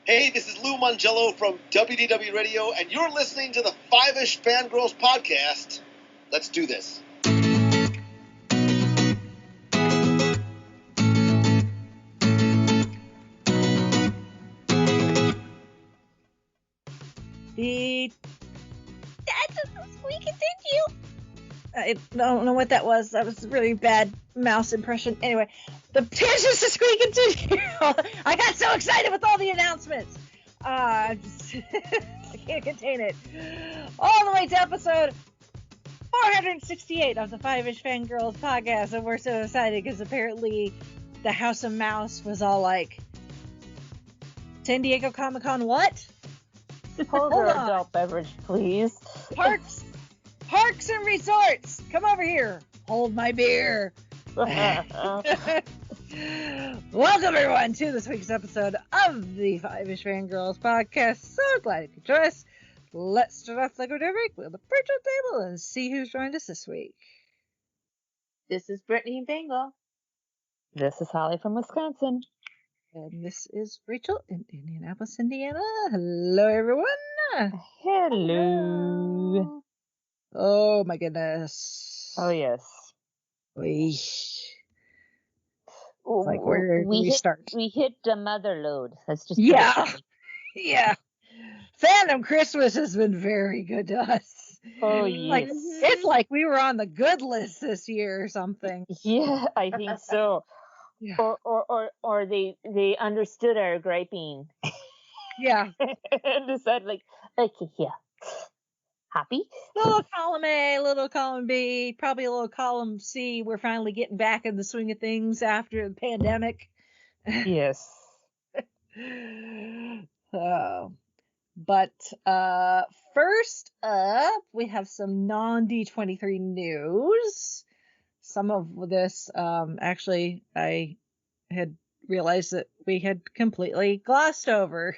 Hey, this is Lou Mangello from WDW Radio, and you're listening to the Fiveish Fangirls podcast. Let's do this. We continue. I don't know what that was. That was a really bad mouse impression. Anyway, the tangents to squeak continue. I got so excited with all the announcements. I can't contain it. All the way to episode 468 of the Fiveish Fangirls podcast, and we're so excited because apparently the House of Mouse was all like, San Diego Comic-Con what? Hold your adult beverage, please. Parks and resorts, come over here. Hold my beer. Welcome everyone to this week's episode of the Fiveish Fangirls podcast. So glad you could join us. Let's start off like we do every week with the virtual table and see who's joined us this week. This is Brittany Bengal. This is Holly from Wisconsin. And this is Rachel in Indianapolis, Indiana. Hello, everyone. Hello. Oh, my goodness. Oh, yes. Like, where do we start? We hit the mother load. That's just yeah. Fandom Christmas has been very good to us. Oh, yes. It's like we were on the good list this year or something. Yeah, I think so. Yeah. Or they understood our griping. Yeah. And decided like, okay, yeah. Happy? Little column A, little column B, probably a little column C. We're finally getting back in the swing of things after the pandemic. Yes. But first up, we have some non-D23 news. Some of this, actually, I had realized that we had completely glossed over.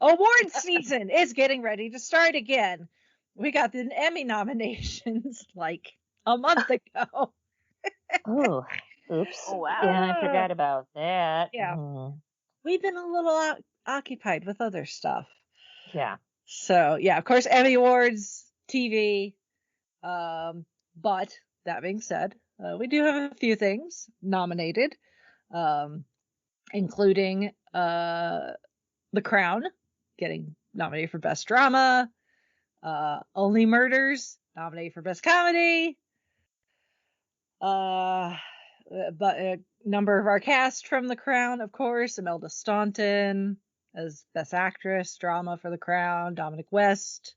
Award season is getting ready to start again. We got the Emmy nominations like a month ago. Oh, oops. Oh, wow. Yeah, I forgot about that. Yeah. We've been a little occupied with other stuff. Yeah. So, yeah, of course, Emmy Awards, TV. But that being said, we do have a few things nominated, including The Crown getting nominated for Best Drama, Only Murders nominated for Best Comedy, but a number of our cast from The Crown, of course, Imelda Staunton as Best Actress, Drama for The Crown, Dominic West,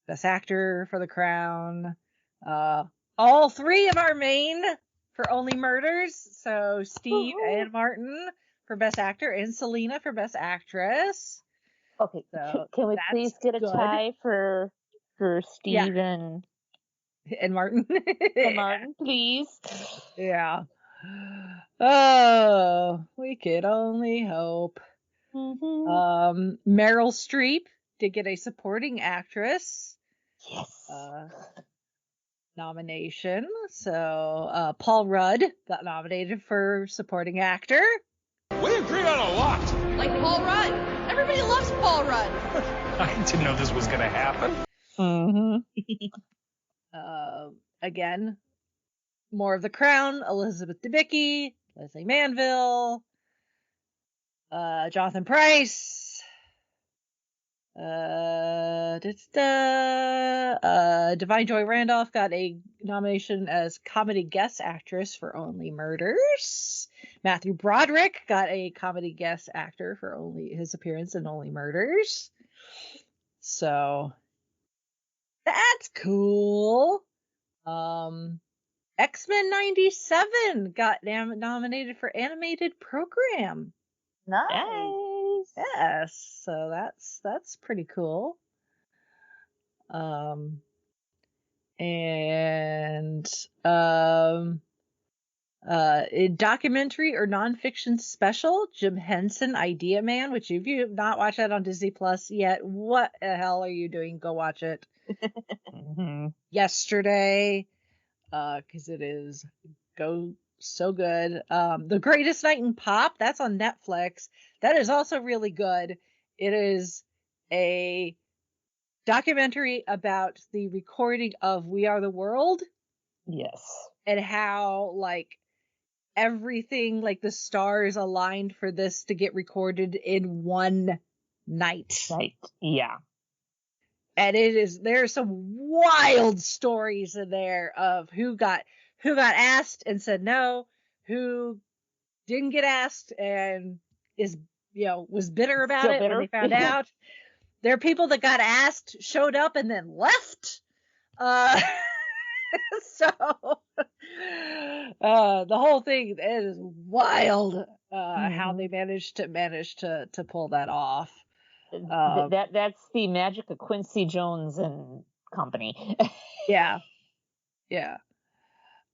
Best Actor for The Crown, all three of our main for Only Murders, so Steve and Martin for Best Actor and Selena for Best Actress. Okay, so can we please get a tie for Steve and Martin? And Martin, please. Yeah. Oh, we could only hope. Mm-hmm. Meryl Streep did get a Supporting Actress. Yes. Nomination. So Paul Rudd got nominated for Supporting Actor. We agree on a lot. Like Paul Rudd. Everybody loves Paul Rudd. I didn't know this was going to happen. Mm-hmm. Again, more of The Crown. Elizabeth Debicki, Leslie Manville, Jonathan Pryce, Divine Joy Randolph got a nomination as Comedy Guest Actress for Only Murders. Matthew Broderick got a Comedy Guest Actor for his appearance in Only Murders. So that's cool. X-Men 97 got nominated for Animated Program. Nice. Yes, so that's pretty cool. A documentary or nonfiction special, Jim Henson Idea Man, which if you have not watched that on Disney Plus yet, what the hell are you doing? Go watch it. Yesterday, because it is so good. The Greatest Night in Pop, that's on Netflix. That is also really good. It is a documentary about the recording of We Are the World. Yes. And how, like, everything, like, the stars aligned for this to get recorded in one night. Right. Yeah. And there's some wild stories in there of who got asked and said no, who didn't get asked and was bitter about Still it bitter. when they found out. There are people that got asked, showed up, and then left. So the whole thing is wild. How they managed to pull that off. That's the magic of Quincy Jones and company. Yeah. In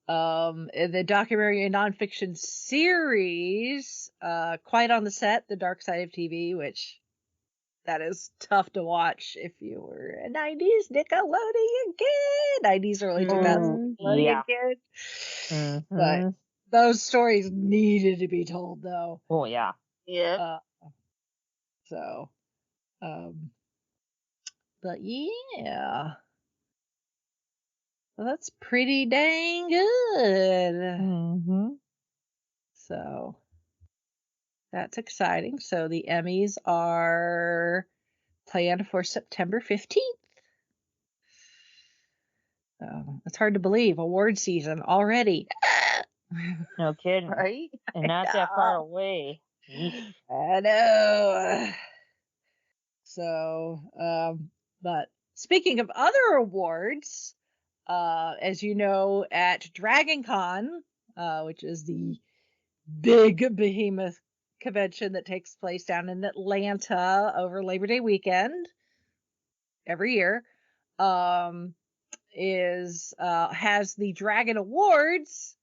the documentary and nonfiction series, Quiet on the Set, The Dark Side of TV, which that is tough to watch if you were a 90s Nickelodeon kid, 90s early 2000s Nickelodeon kid. Mm-hmm. But those stories needed to be told, though. Oh yeah. Yeah. But yeah. Well, that's pretty dang good. Mm-hmm. So that's exciting. So the Emmys are planned for September 15th. So it's hard to believe. Award season already. No kidding. Right? And not that far away. I know. So, but speaking of other awards, as you know, at Dragon Con, which is the big behemoth convention that takes place down in Atlanta over Labor Day weekend every year, has the Dragon Awards,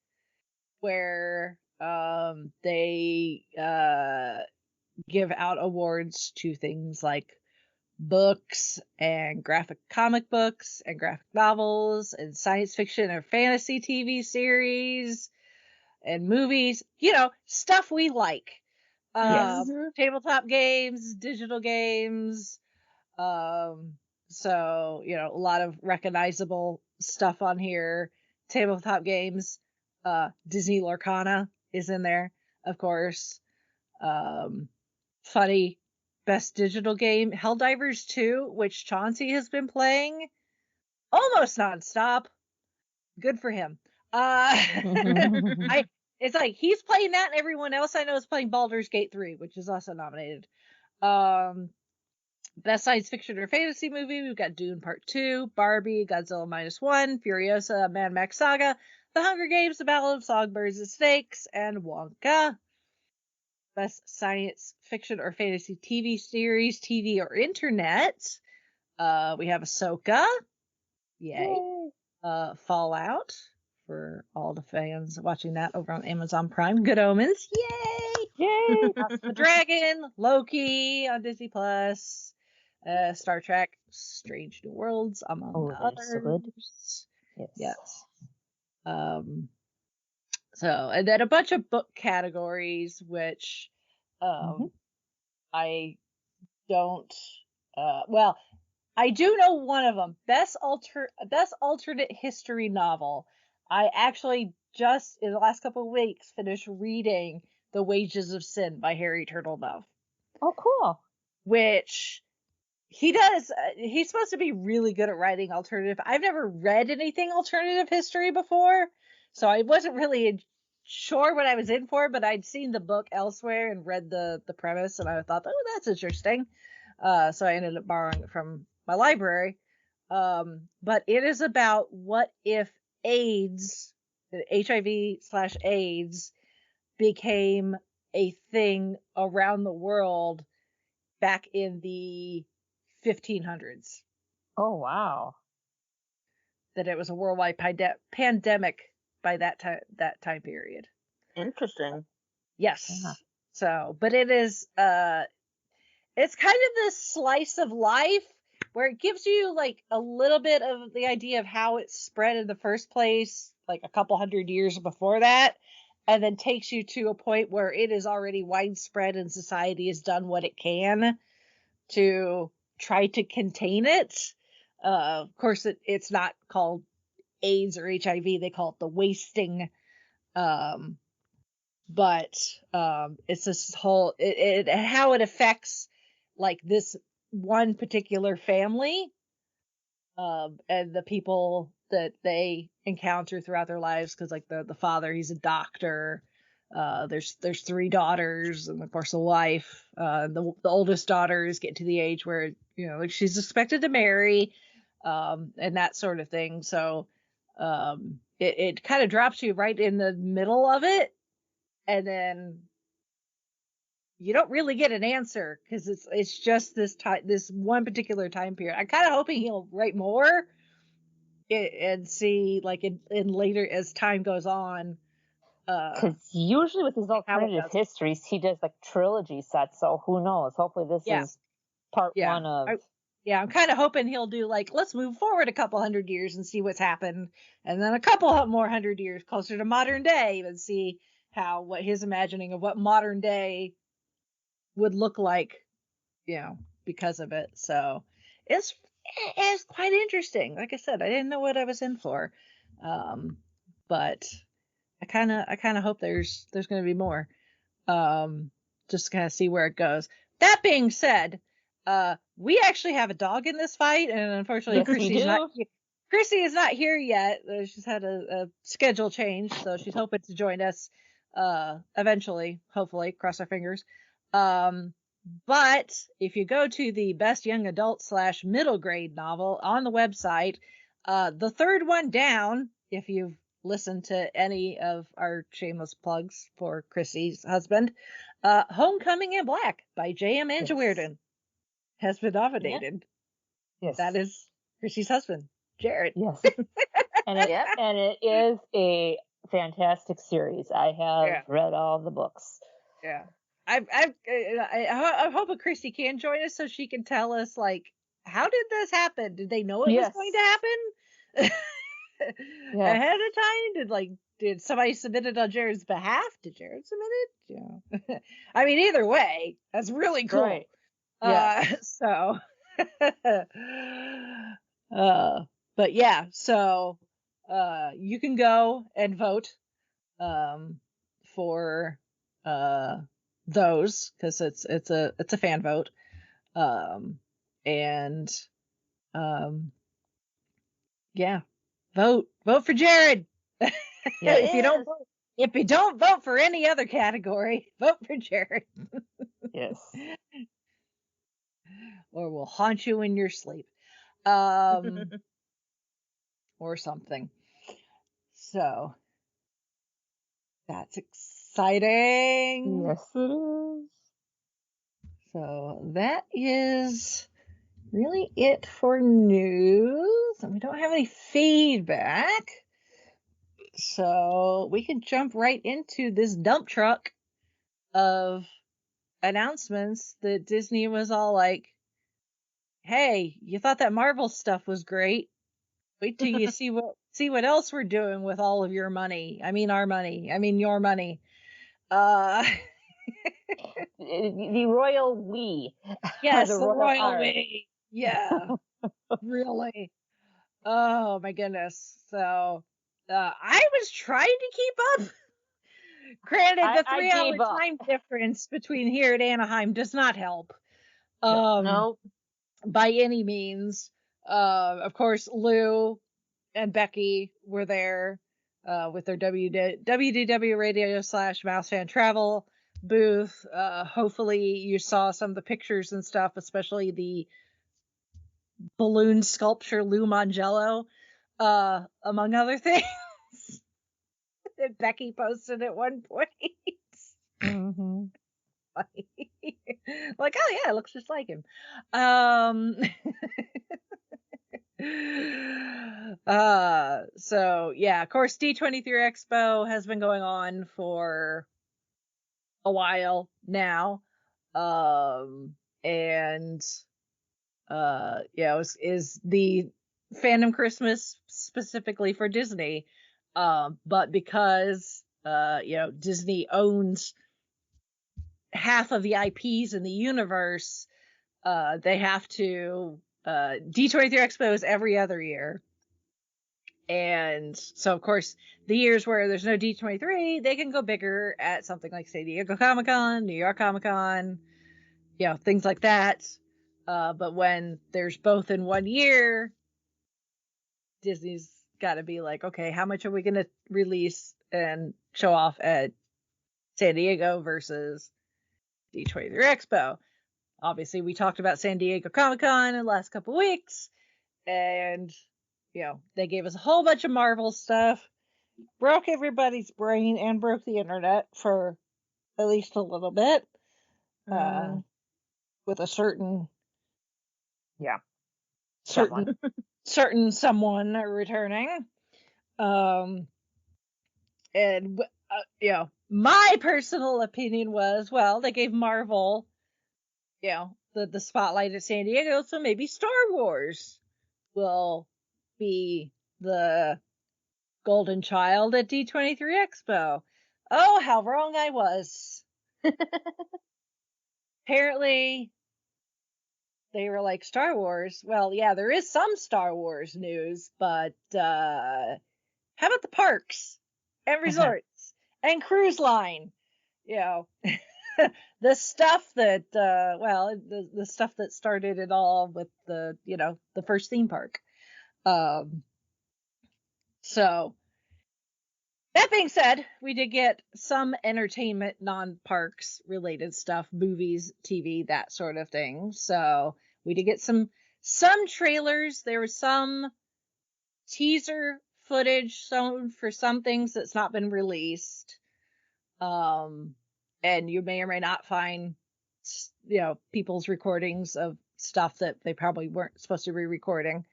where they give out awards to things like books and graphic comic books and graphic novels and science fiction or fantasy TV series and movies, stuff we like. Yes. Tabletop games, digital games. So, a lot of recognizable stuff on here. Tabletop games. Disney Lorcana is in there, of course. Funny best digital game, Helldivers 2, which Chauncey has been playing almost nonstop. Good for him. It's like he's playing that, and everyone else I know is playing Baldur's Gate 3, which is also nominated. Best science fiction or fantasy movie, we've got Dune Part 2, Barbie, Godzilla -1, Furiosa, Mad Max Saga, The Hunger Games, The Battle of Songbirds and Snakes, and Wonka. Best science fiction or fantasy TV series, TV or internet, we have Ahsoka. Yay. Fallout, for all the fans watching that over on Amazon Prime. Good Omens. Yay! House of the Dragon, Loki on Disney Plus, Star Trek, Strange New Worlds, among others. So good. Yes. So, and then a bunch of book categories, which I don't. I do know one of them. Best alternate history novel. I actually just in the last couple of weeks finished reading The Wages of Sin by Harry Turtledove. Oh, cool. Which he does. He's supposed to be really good at writing alternative. I've never read anything alternative history before, so I wasn't really sure what I was in for, but I'd seen the book elsewhere and read the premise, and I thought, oh, that's interesting. So I ended up borrowing it from my library. But it is about what if AIDS, HIV/AIDS, became a thing around the world back in the 1500s. Oh, wow. That it was a worldwide pandemic by that time period. Interesting. Yes. Yeah. So, but it is, it's kind of this slice of life where it gives you like a little bit of the idea of how it spread in the first place, like a couple hundred years before that. and then takes you to a point where it is already widespread and society has done what it can to try to contain it. Of course, it's not called AIDS or HIV. They call it the wasting. But it's this whole how it affects like this one particular family, and the people that they encounter throughout their lives. Because like the father, he's a doctor. There's 3 daughters, and of course a wife. The oldest daughter is getting to the age where like she's expected to marry, and that sort of thing. So it kind of drops you right in the middle of it, and then you don't really get an answer because it's just this one particular time period. I'm kind of hoping he'll write more and see like in later as time goes on. Because usually with his alternative histories, he does like trilogy sets. So who knows? Hopefully this is part one of. I'm kind of hoping he'll do like, let's move forward a couple hundred years and see what's happened, and then a couple more hundred years closer to modern day and see what his imagining of what modern day would look like, because of it. So it's quite interesting. Like I said, I didn't know what I was in for, but I kind of hope there's going to be more, just to kind of see where it goes. That being said, we actually have a dog in this fight, and unfortunately, Chrissy is not here yet. She's had a schedule change, so she's hoping to join us eventually, hopefully, cross our fingers. But if you go to the best young adult / middle grade novel on the website, the third one down, if you've listened to any of our shameless plugs for Chrissy's husband, Homecoming in Black by J.M. Anjaweirden has been nominated. Yes. That is Chrissy's husband, Jared. Yes. And it is a fantastic series. I have read all the books. Yeah. I'm hoping Chrissy can join us so she can tell us, like, how did this happen? Did they know it was going to happen ahead of time? Did somebody submit it on Jared's behalf? Did Jared submit it? Yeah. I mean, either way, that's really cool. Right. Yeah. So, but yeah, so you can go and vote for those, because it's a fan vote, and vote for Jared. If you don't vote for any other category, vote for Jared. Yes. Or we'll haunt you in your sleep, or something. So that's exciting. Yes, it is. So that is really it for news, and we don't have any feedback, so we can jump right into this dump truck of announcements that Disney was all like, hey, you thought that Marvel stuff was great, wait till you see what else we're doing with all of your money. I mean our money. I mean your money. The royal we. Yes, the royal we. Yeah. Really. Oh my goodness. So I was trying to keep up. Granted, the 3-hour time difference between here and Anaheim does not help. No. By any means. Of course, Lou and Becky were there with their WDW Radio / Mouse Fan Travel booth. Hopefully you saw some of the pictures and stuff, especially the balloon sculpture Lou Mangello, among other things, that Becky posted at one point. Mm-hmm. Like, oh yeah, it looks just like him. So yeah, of course, D23 Expo has been going on for a while now, and is the Fandom Christmas specifically for Disney, but because Disney owns half of the IPs in the universe. They have to D23 Expo is every other year. And so, of course, the years where there's no D23, they can go bigger at something like San Diego Comic-Con, New York Comic-Con, things like that. But when there's both in one year, Disney's got to be like, okay, how much are we going to release and show off at San Diego versus D23 Expo? Obviously, we talked about San Diego Comic-Con in the last couple weeks, and they gave us a whole bunch of Marvel stuff, broke everybody's brain, and broke the internet for at least a little bit, with a certain someone returning. My personal opinion was, well, they gave Marvel, the spotlight at San Diego, so maybe Star Wars will be the golden child at D23 Expo. Oh, how wrong I was. Apparently, they were like, Star Wars? Well, yeah, there is some Star Wars news, but how about the parks and resorts and cruise line? The stuff that, the stuff that started it all with the first theme park. So, that being said, we did get some entertainment, non-parks related stuff, movies, TV, that sort of thing. So, we did get some trailers. There was some teaser footage shown for some things that's not been released. And you may or may not find, people's recordings of stuff that they probably weren't supposed to be recording.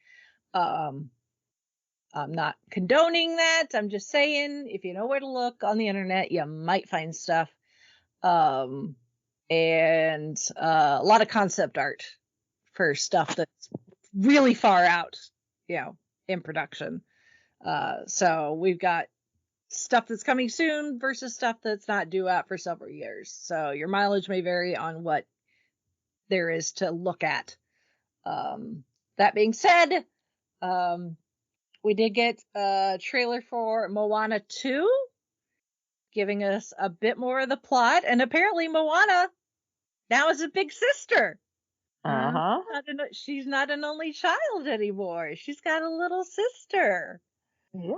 I'm not condoning that. I'm just saying, if you know where to look on the internet, you might find stuff. And a lot of concept art for stuff that's really far out, in production. So we've got stuff that's coming soon versus stuff that's not due out for several years. So your mileage may vary on what there is to look at. That being said, we did get a trailer for Moana 2, giving us a bit more of the plot. And apparently Moana now is a big sister. Uh-huh. She's not an only child anymore. She's got a little sister. Yeah.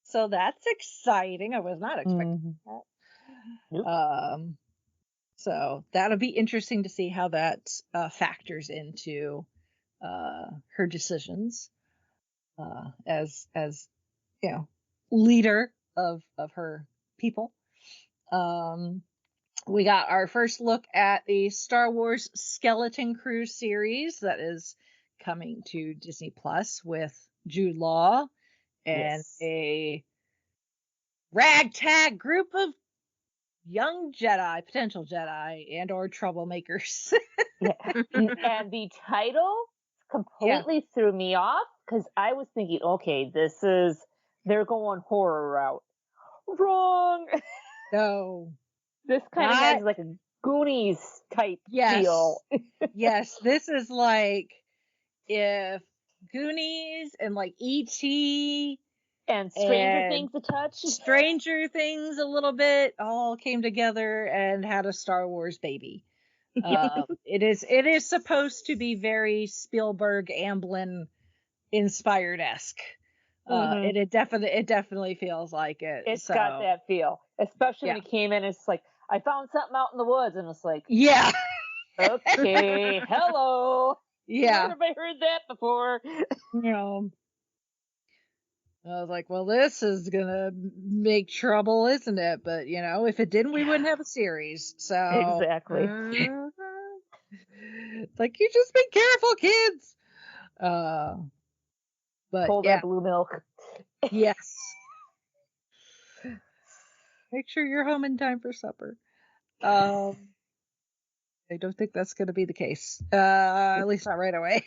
So that's exciting. I was not expecting that. Nope. So that'll be interesting to see how that factors into her decisions. As leader of her people. We got our first look at the Star Wars Skeleton Crew series that is coming to Disney Plus with Jude Law and a ragtag group of young Jedi, potential Jedi, and or troublemakers. And the title completely threw me off, because I was thinking, okay, they're going horror route. Wrong. No. This kind of has like a Goonies type feel. Yes, this is like if Goonies and like E.T. and Stranger Things a touch. Stranger Things a little bit all came together and had a Star Wars baby. It is supposed to be very Spielberg Amblin inspired-esque. It definitely feels like it. It's got that feel, especially when it came in. It's like, I found something out in the woods, and it's like, okay, hello, have I heard that before? I was like, well, this is gonna make trouble, isn't it? But if it didn't, we wouldn't have a series. So exactly. Like, you just be careful, kids. But pull that blue milk. Yes. Make sure you're home in time for supper. I don't think that's going to be the case. At least not right away.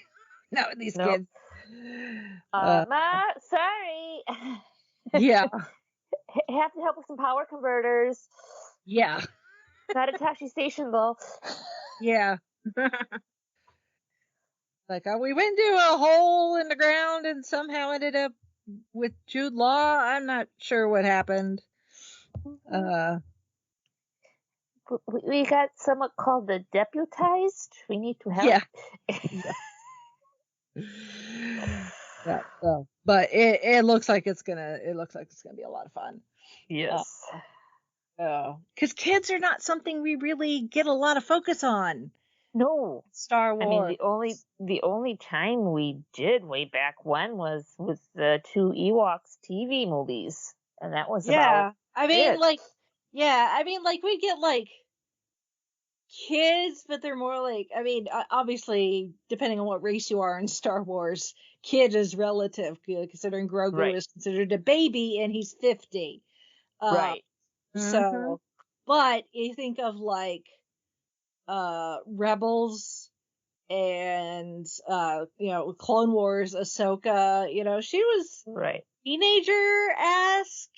Not with these kids. Ma, sorry. Yeah. Have to help with some power converters. Yeah. Not a Tashi station though. Yeah. Like, we went into a hole in the ground and somehow ended up with Jude Law. I'm not sure what happened. We got somewhat called the deputized. We need to help. Yeah. Yeah. But it looks like it's gonna be a lot of fun. Yes. Because kids are not something we really get a lot of focus on. No. Star Wars. I mean, the only time we did way back when was with the 2 Ewoks TV movies, and that was about I mean, it. We get like kids, but they're more like, obviously, depending on what race you are in Star Wars, kid is relative, considering Grogu is considered a baby and he's 50. Right. So, but you think of like Rebels and Clone Wars, Ahsoka, she was teenager-esque,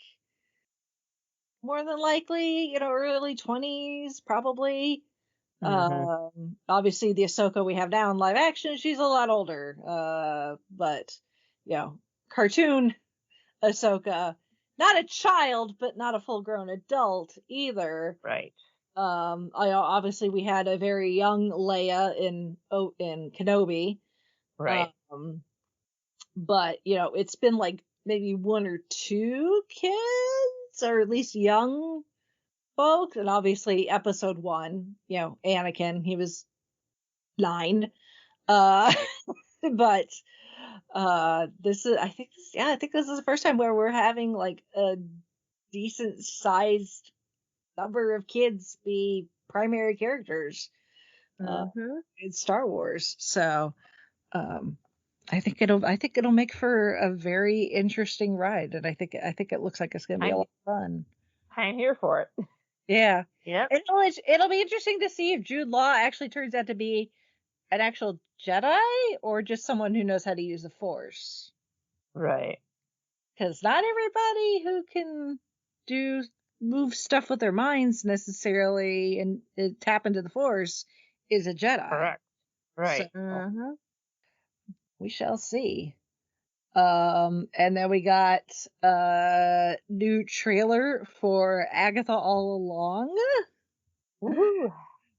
more than likely, early 20s probably. Obviously the Ahsoka we have now in live action, she's a lot older. But cartoon Ahsoka, not a child, but not a full-grown adult either. Right. Obviously we had a very young Leia in Kenobi. Right. But it's been like maybe 1 or 2 kids, or at least young folks, and obviously episode 1, Anakin, he was 9. But this is, I think this is the first time where we're having like a decent sized number of kids be primary characters in Star Wars. So I think it'll make for a very interesting ride, and I think it looks like it's going to be a lot of fun. I'm here for it. Yeah. Yep. It'll be interesting to see if Jude Law actually turns out to be an actual Jedi or just someone who knows how to use the Force. Right. Because not everybody who can move stuff with their minds necessarily and tap into the Force is a Jedi. Correct. Right. So, we shall see. And then we got a new trailer for Agatha All Along. Woohoo!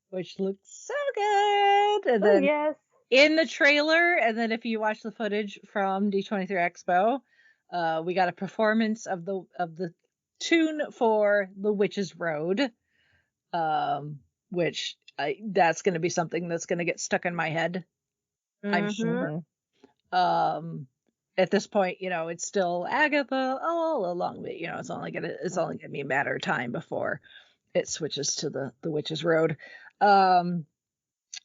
Which looks so good. And then yes. in the trailer, and then if you watch the footage from D23 Expo, we got a performance of the tune for The Witch's Road, which that's going to be something that's going to get stuck in my head. I'm sure. At this point, it's still Agatha all along, but it's only gonna be a matter of time before it switches to the Witch's Road. But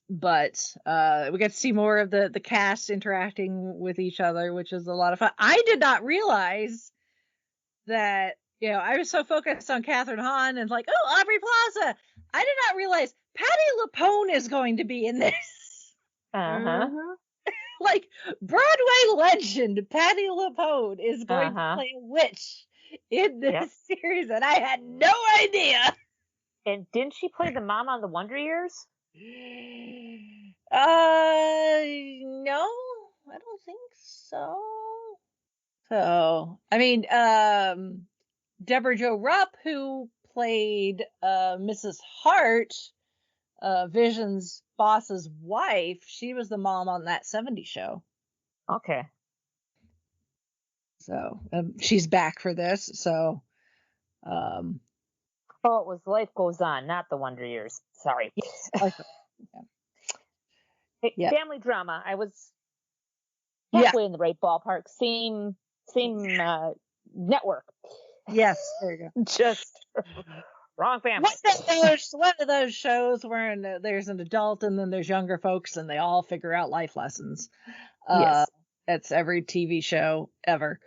we get to see more of the cast interacting with each other, which is a lot of fun. I did not realize that, I was so focused on Catherine Hahn and like, oh, Aubrey Plaza. I did not realize Patti LuPone is going to be in this. Like, Broadway legend Patti LuPone is going to play a witch in this series, and I had no idea. And didn't she play the mom on the Wonder Years? No, I don't think so. So, I mean, Deborah Jo Rupp, who played Mrs. Hart, Vision's boss's wife, she was the mom on That 70s Show. Okay. So, she's back for this, so... Oh, it was Life Goes On, not the Wonder Years. Sorry. Family drama. I was halfway in the right ballpark. Same network. Yes, there you go. Just wrong family. One of those shows where there's an adult and then there's younger folks and they all figure out life lessons. Yes. That's every TV show ever.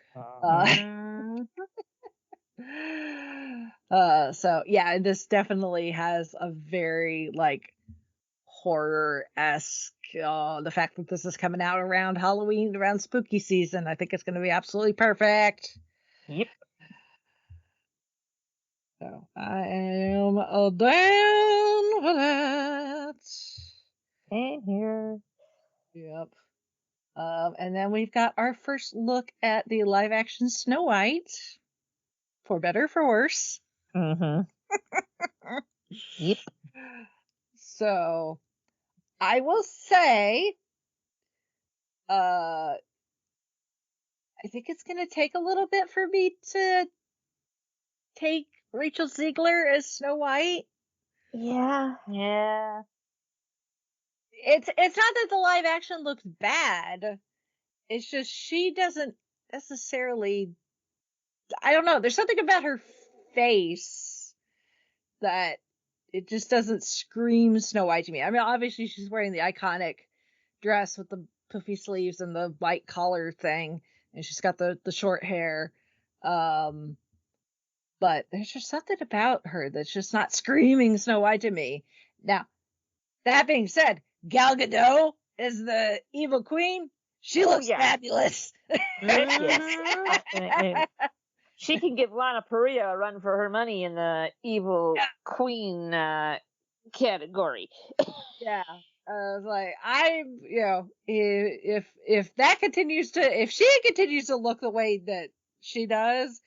So yeah, this definitely has a very like horror-esque, the fact that this is coming out around Halloween, around spooky season, I think it's going to be absolutely perfect. Yep. So I am down for that. Same here. Yep. And then we've got our first look at the live action Snow White, for better or for worse. Mm-hmm. Yep. So I will say, I think it's going to take a little bit for me to take Rachel Ziegler as Snow White. Yeah. It's not that the live action looks bad. It's just she doesn't necessarily. I don't know. There's something about her face that it just doesn't scream Snow White to me. I mean, obviously she's wearing the iconic dress with the puffy sleeves and the white collar thing, and she's got the short hair. But there's just something about her that's just not screaming Snow White to me. Now, that being said, Gal Gadot is the evil queen. She looks fabulous. And she can give Lana Parrilla a run for her money in the evil queen category. Yeah. I was like, if that continues to, if she continues to look the way that she does,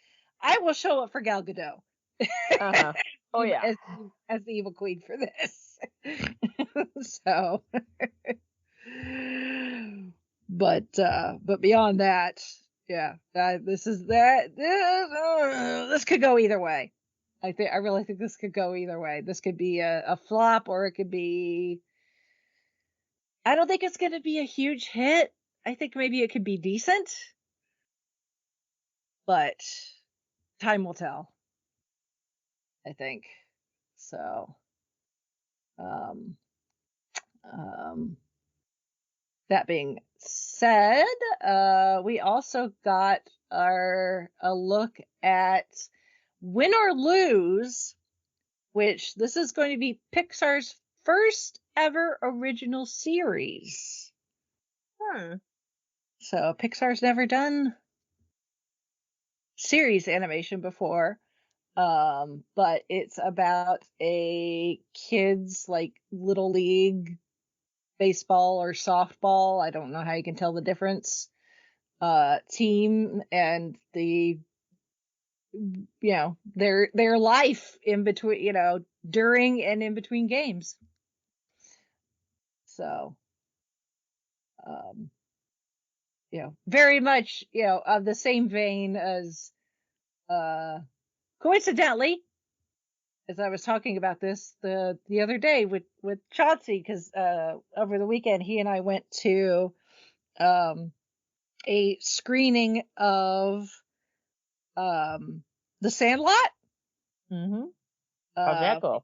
I will show up for Gal Gadot. Uh-huh. Oh yeah. As the evil queen for this. So, but beyond that, yeah, this could go either way. I really think this could go either way. This could be a flop, or it could be. I don't think it's going to be a huge hit. I think maybe it could be decent, but time will tell. I think so. That being said, we also got a look at Win or Lose, which this is going to be Pixar's first ever original series. So Pixar's never done series animation before, but it's about a kid's like little league baseball or softball, I don't know how you can tell the difference, team, and the their life in between, during and in between games. So very much of the same vein as coincidentally, as I was talking about this the other day with Chauncey, because over the weekend he and I went to a screening of The Sandlot. Mm-hmm. How'd that go?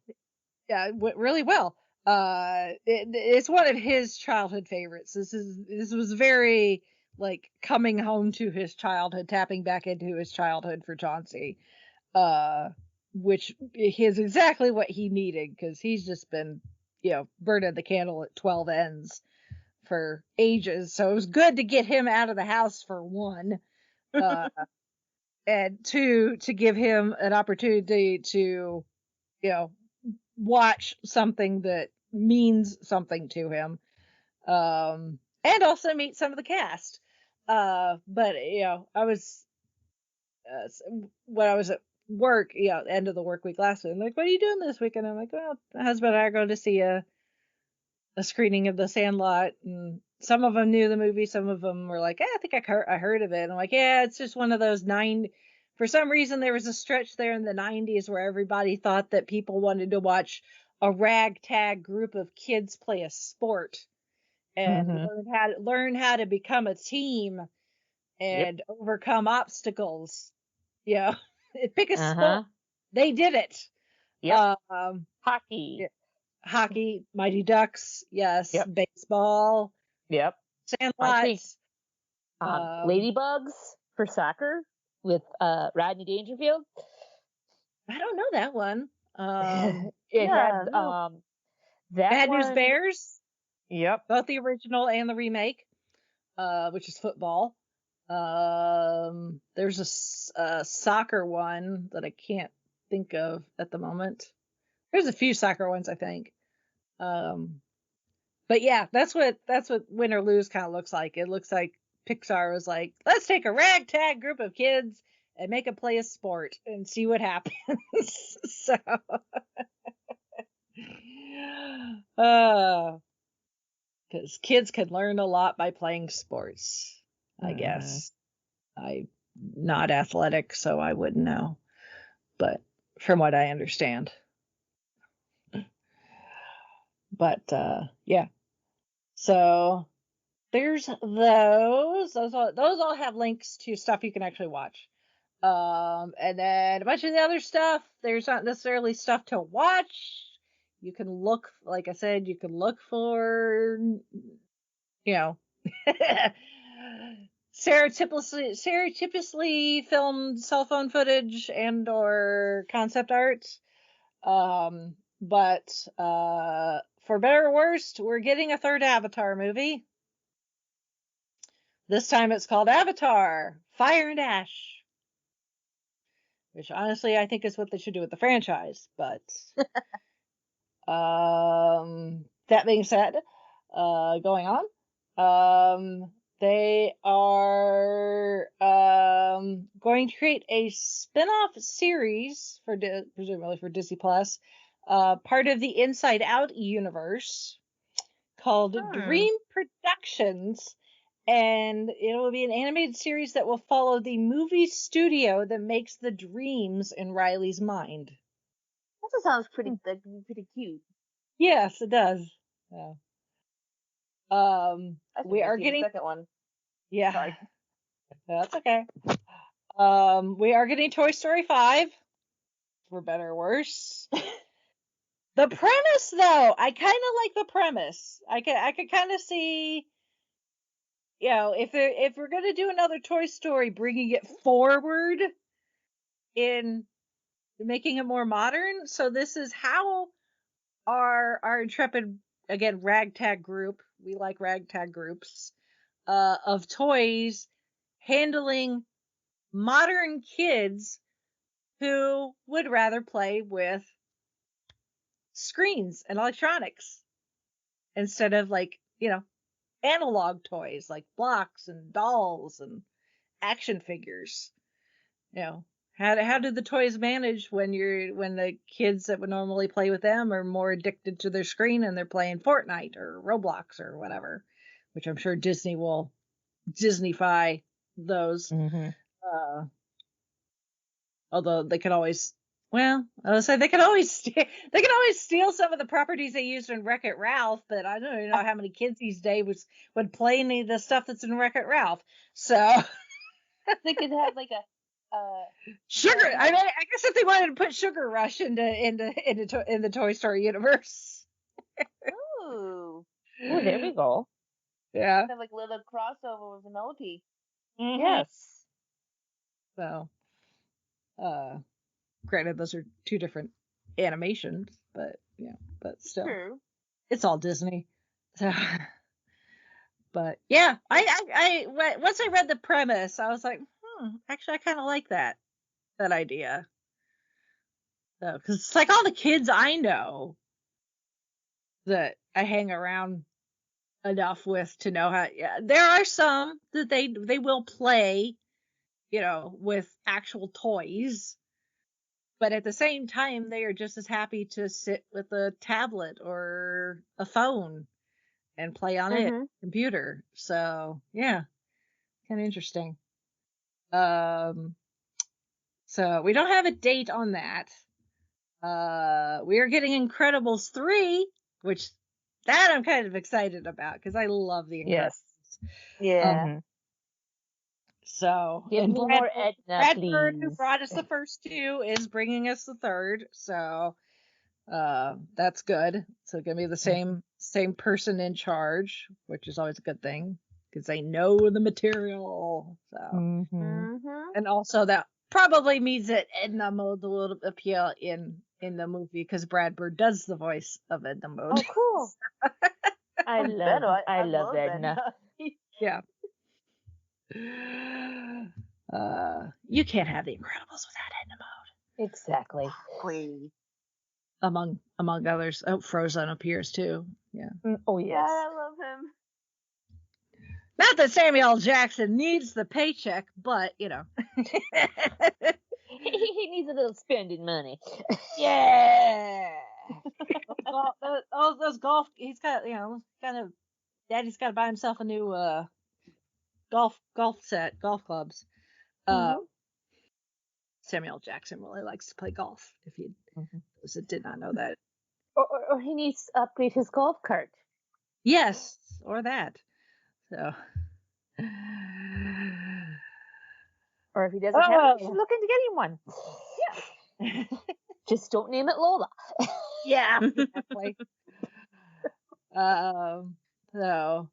Yeah, it went really well. It's one of his childhood favorites. This was very like coming home to his childhood, tapping back into his childhood for Chauncey, which is exactly what he needed, because he's just been burning the candle at 12 ends for ages. So it was good to get him out of the house, for one, and two, to give him an opportunity to watch something that means something to him, and also meet some of the cast. But I was when I was at work, end of the work week last week, I'm like, what are you doing this weekend? I'm like, well, my husband and I are going to see a screening of The Sandlot, and some of them knew the movie, some of them were like, I think I heard of it. And I'm like, yeah, it's just one of those for some reason there was a stretch there in the 90s where everybody thought that people wanted to watch a ragtag group of kids play a sport and learn how to become a team and overcome obstacles. Pick a sport. They did it. Yep. Hockey. Yeah. Hockey, Mighty Ducks, yes. Yep. Baseball. Yep. Sandlots. Ladybugs for soccer with Rodney Dangerfield. I don't know that one. It had that Bad one. News Bears. Yep. Both the original and the remake, which is football. There's a soccer one that I can't think of at the moment. There's a few soccer ones, I think. But yeah, that's what Win or Lose kind of looks like. It looks like Pixar was like, let's take a ragtag group of kids and make them play a sport and see what happens. So, because kids can learn a lot by playing sports, I guess. I'm not athletic, so I wouldn't know. But from what I understand. But yeah. So there's those. Those all have links to stuff you can actually watch. And then a bunch of the other stuff, there's not necessarily stuff to watch. You can look, like I said, you can look for, stereotypically filmed cell phone footage and or concept art. But for better or worse, we're getting a third Avatar movie. This time it's called Avatar: Fire and Ash, which honestly I think is what they should do with the franchise. But that being said, going on, they are going to create a spin-off series for presumably for Disney Plus, part of the Inside Out universe, called Dream Productions. And it will be an animated series that will follow the movie studio that makes the dreams in Riley's mind. That sounds pretty cute. Yes, it does. Yeah. We are getting the second one. Yeah. Sorry. That's okay. We are getting Toy Story 5, for better or worse. The premise, though, I kind of like the premise. I could kind of see, if we're gonna do another Toy Story, bringing it forward in making it more modern. So this is how our intrepid, again, ragtag group, we like ragtag groups, of toys handling modern kids who would rather play with screens and electronics instead of analog toys like blocks and dolls and action figures. How do the toys manage when the kids that would normally play with them are more addicted to their screen and they're playing Fortnite or Roblox or whatever, which I'm sure Disney will Disneyfy those. Although they could always, I was say they could always steal some of the properties they used in Wreck-It Ralph, but I don't even know how many kids these days would play any of the stuff that's in Wreck-It Ralph. So they could have like a Sugar. I guess if they wanted to put Sugar Rush in the Toy Story universe. Ooh, there we go. Yeah. have like a little crossover with an OT. Mm-hmm. Yes. So, granted, those are two different animations, but but still, True. It's all Disney. So, but yeah, I once I read the premise, I was like, actually, I kind of like that idea. So, because it's like all the kids I know that I hang around enough with to know how. Yeah, there are some that they will play, with actual toys. But at the same time, they are just as happy to sit with a tablet or a phone and play on it, computer. So yeah, kind of interesting. So we don't have a date on that. We are getting Incredibles 3, which that I'm kind of excited about because I love the Incredibles. Yes. Yeah. So, Give and me more Edna, Bradford, who please. brought us the first two, is bringing us the third. So, that's good. So, give me the same person in charge, which is always a good thing because they know the material. So, and also that probably means that Edna Mode will appear in the movie because Brad Bird does the voice of Edna Mode. Oh, cool. I love Edna. Yeah. You can't have the Incredibles without Edna Mode. Exactly. Among others. Oh, Frozen appears too. Yeah. Oh yes. Yeah, I love him. Not that Samuel L. Jackson needs the paycheck, but he needs a little spending money. yeah. those golf. He's got kind of. Daddy's got to buy himself a new golf set, golf clubs. Samuel L. Jackson really likes to play golf. If you did not know that. Or he needs to upgrade his golf cart. Yes, or that. So. Or if he doesn't have it, he should look into getting one. Yeah. Just don't name it Lola. Yeah, exactly. So,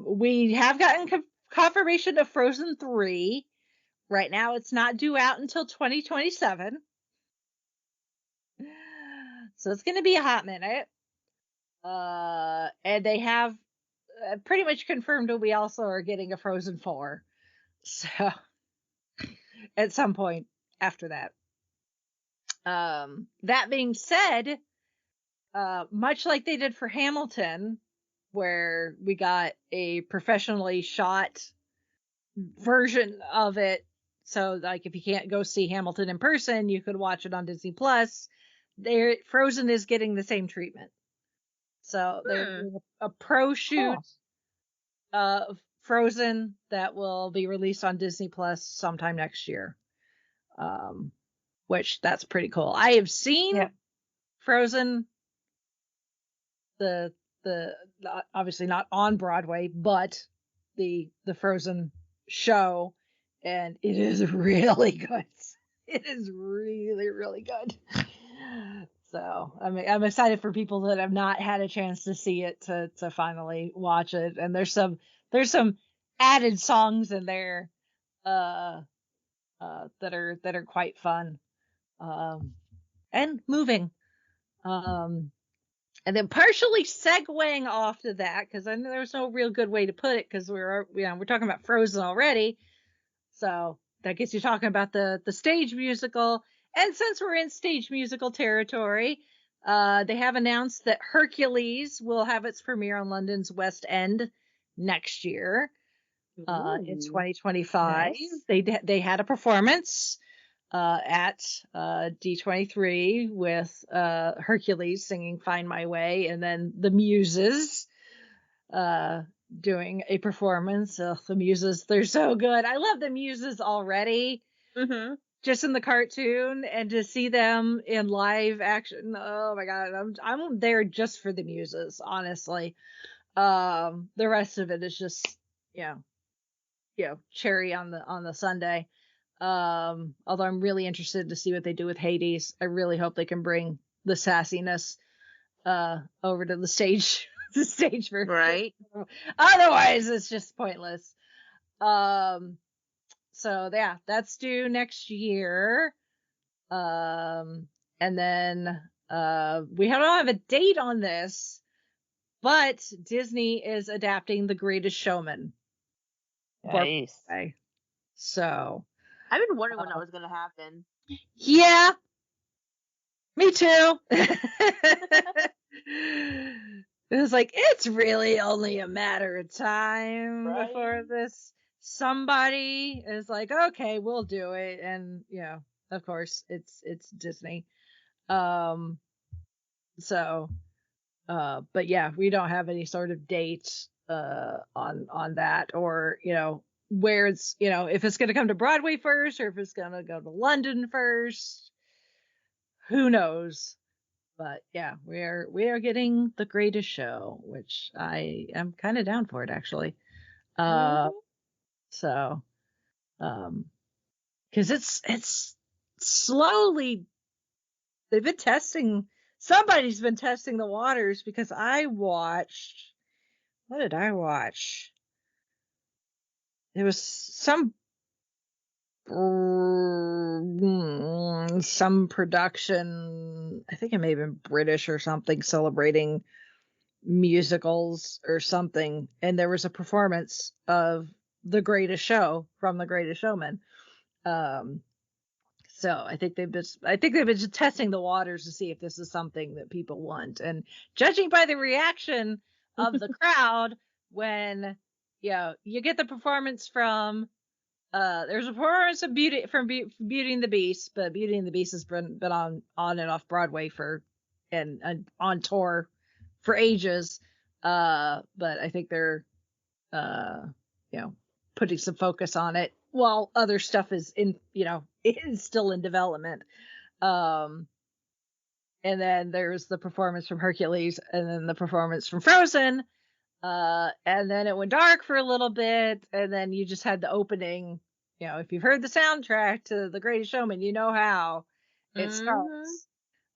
we have gotten confirmation of Frozen 3. Right now, it's not due out until 2027. So it's going to be a hot minute. And they have pretty much confirmed that we also are getting a Frozen 4. So, at some point after that. That being said, much like they did for Hamilton, where we got a professionally shot version of it, so like if you can't go see Hamilton in person, you could watch it on Disney Plus. Frozen is getting the same treatment. So there's a pro shoot of Frozen that will be released on Disney Plus sometime next year. Which that's pretty cool. I have seen Frozen, the obviously not on Broadway, but the Frozen show, and it is really good. It is really, really good. So I'm excited for people that have not had a chance to see it to finally watch it. And there's some added songs in there that are quite fun and moving. And then partially segueing off to that, because I know there's no real good way to put it, because we're talking about Frozen already, so that gets you talking about the stage musical. And since we're in stage musical territory, they have announced that Hercules will have its premiere on London's West End next year, in 2025. Nice. They had a performance at D23 with Hercules singing Find My Way, and then the Muses doing a performance. The Muses, they're so good. I love the Muses already. Just in the cartoon, and to see them in live action, oh my god, I'm there just for the Muses, honestly. The rest of it is just cherry on the sundae. Although I'm really interested to see what they do with Hades. I really hope they can bring the sassiness over to the stage version. Right. Otherwise it's just pointless. So yeah, that's due next year. And then we don't have a date on this, but Disney is adapting The Greatest Showman. Nice. So I've been wondering when that was going to happen. Yeah, me too. It was like, it's really only a matter of time before this somebody is like, okay, we'll do it. And of course it's Disney. But yeah, we don't have any sort of date on that, or where it's if it's going to come to Broadway first, or if it's going to go to London first, who knows. But yeah, we are getting The Greatest Show, which I am kind of down for it, actually. So because it's slowly, they've been testing, somebody's been testing the waters, because I watched, what did I watch? There was some production, I think it may have been British or something, celebrating musicals or something, and there was a performance of The Greatest Show from The Greatest Showman. So So I think they've been just testing the waters to see if this is something that people want. And judging by the reaction of the crowd when you get the performance from there's a performance of Beauty and the Beast, but Beauty and the Beast has been on and off Broadway and on tour for ages. But I think they're putting some focus on it while other stuff is is still in development. And then there's the performance from Hercules, and then the performance from Frozen. And then it went dark for a little bit, and then you just had the opening. If you've heard the soundtrack to The Greatest Showman, you know how it starts.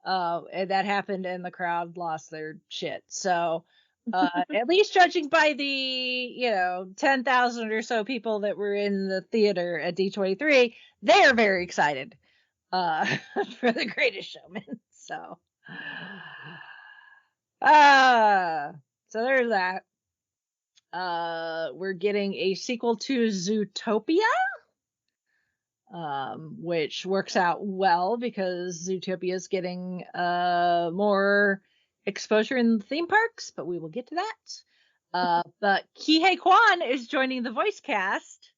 And that happened, and the crowd lost their shit. So, at least judging by the 10,000 or so people that were in the theater at D23, they are very excited for The Greatest Showman. So, so there's that. We're getting a sequel to Zootopia, which works out well because Zootopia is getting more exposure in the theme parks, but we will get to that. But Kihei Kwan is joining the voice cast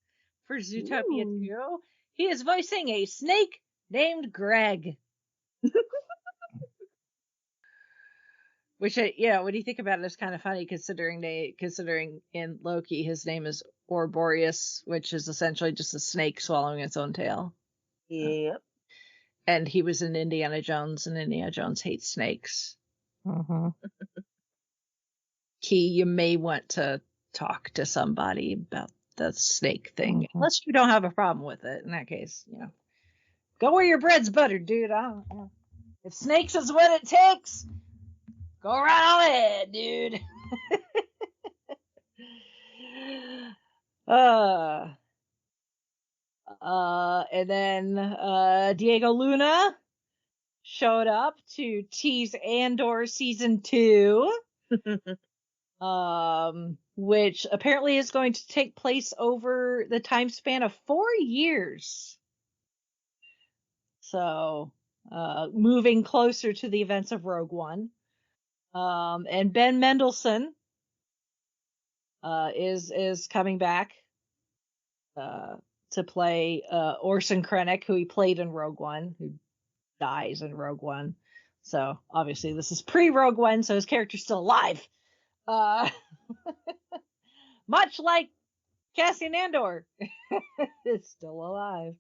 for Zootopia 2. He is voicing a snake named Greg. Which, when you think about it, it's kind of funny considering in Loki his name is Ouroboros, which is essentially just a snake swallowing its own tail. Yep. And he was in Indiana Jones, and Indiana Jones hates snakes. Key, you may want to talk to somebody about the snake thing, unless you don't have a problem with it. In that case, go where your bread's buttered, dude. If snakes is what it takes, go right on ahead, dude. And then Diego Luna showed up to tease Andor season 2, which apparently is going to take place over the time span of 4 years. So, moving closer to the events of Rogue One. And Ben Mendelsohn is coming back to play Orson Krennic, who he played in Rogue One, who dies in Rogue One. So obviously this is pre-Rogue One, so his character's still alive. Much like Cassian Andor is still alive.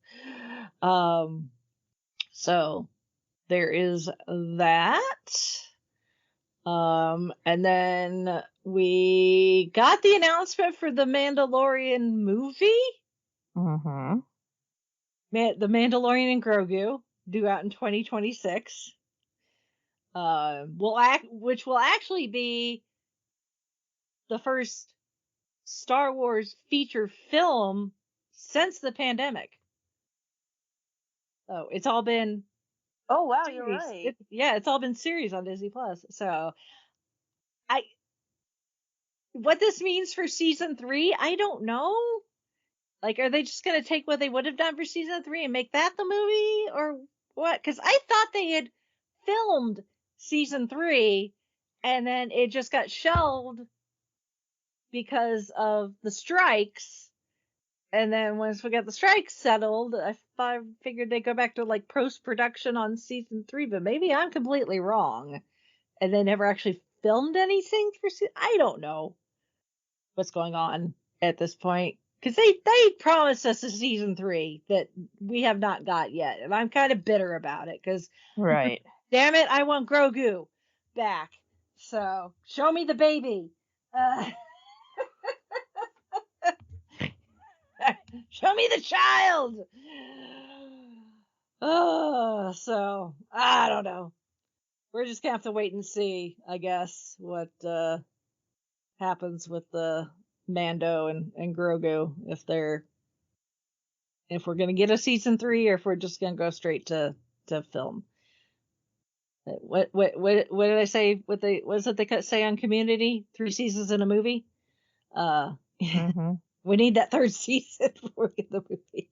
So there is that. And then we got the announcement for the Mandalorian movie. The Mandalorian and Grogu, due out in 2026. Which will actually be the first Star Wars feature film since the pandemic. So it's all been wow, series. You're right. It's all been series on Disney Plus. So what this means for season 3, I don't know. Like, are they just going to take what they would have done for season 3 and make that the movie, or what? Because I thought they had filmed season 3 and then it just got shelved because of the strikes. And then once we got the strikes settled, I figured they'd go back to like post-production on season 3, but maybe I'm completely wrong. And they never actually filmed anything for I don't know what's going on at this point. Because they promised us a season 3 that we have not got yet. And I'm kind of bitter about it. Because, Right. damn it, I want Grogu back. So, show me the baby. Show me the child. So, I don't know. We're just going to have to wait and see, I guess, what happens with the Mando and Grogu, if we're gonna get a season 3 or if we're just gonna go straight to film. What did I say? What did they say on Community? 3 seasons in a movie. We need that 3rd season before we get the movie.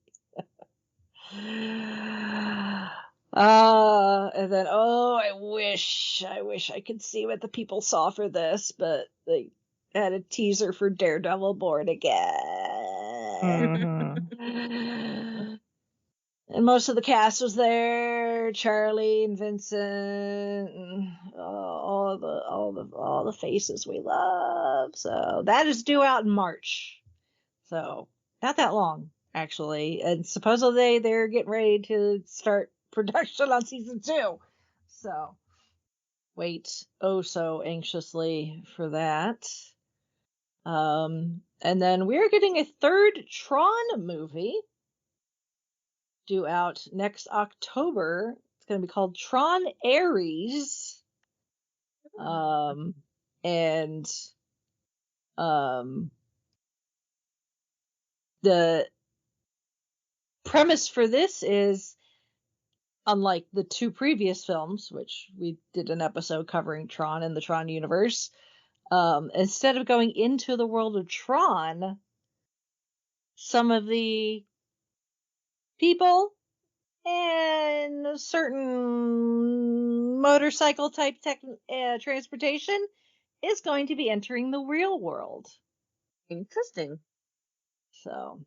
And then, I wish I could see what the people saw for this, but they had a teaser for Daredevil Born Again. And most of the cast was there, Charlie and Vincent, and all the faces we love. So that is due out in March. So not that long, actually. And supposedly they're getting ready to start production on season 2. So wait so anxiously for that. And then we're getting a third Tron movie due out next October. It's going to be called Tron Ares. And the premise for this is, unlike the 2 previous films, which we did an episode covering Tron and the Tron universe, instead of going into the world of Tron, some of the people and certain motorcycle type transportation is going to be entering the real world. Interesting. So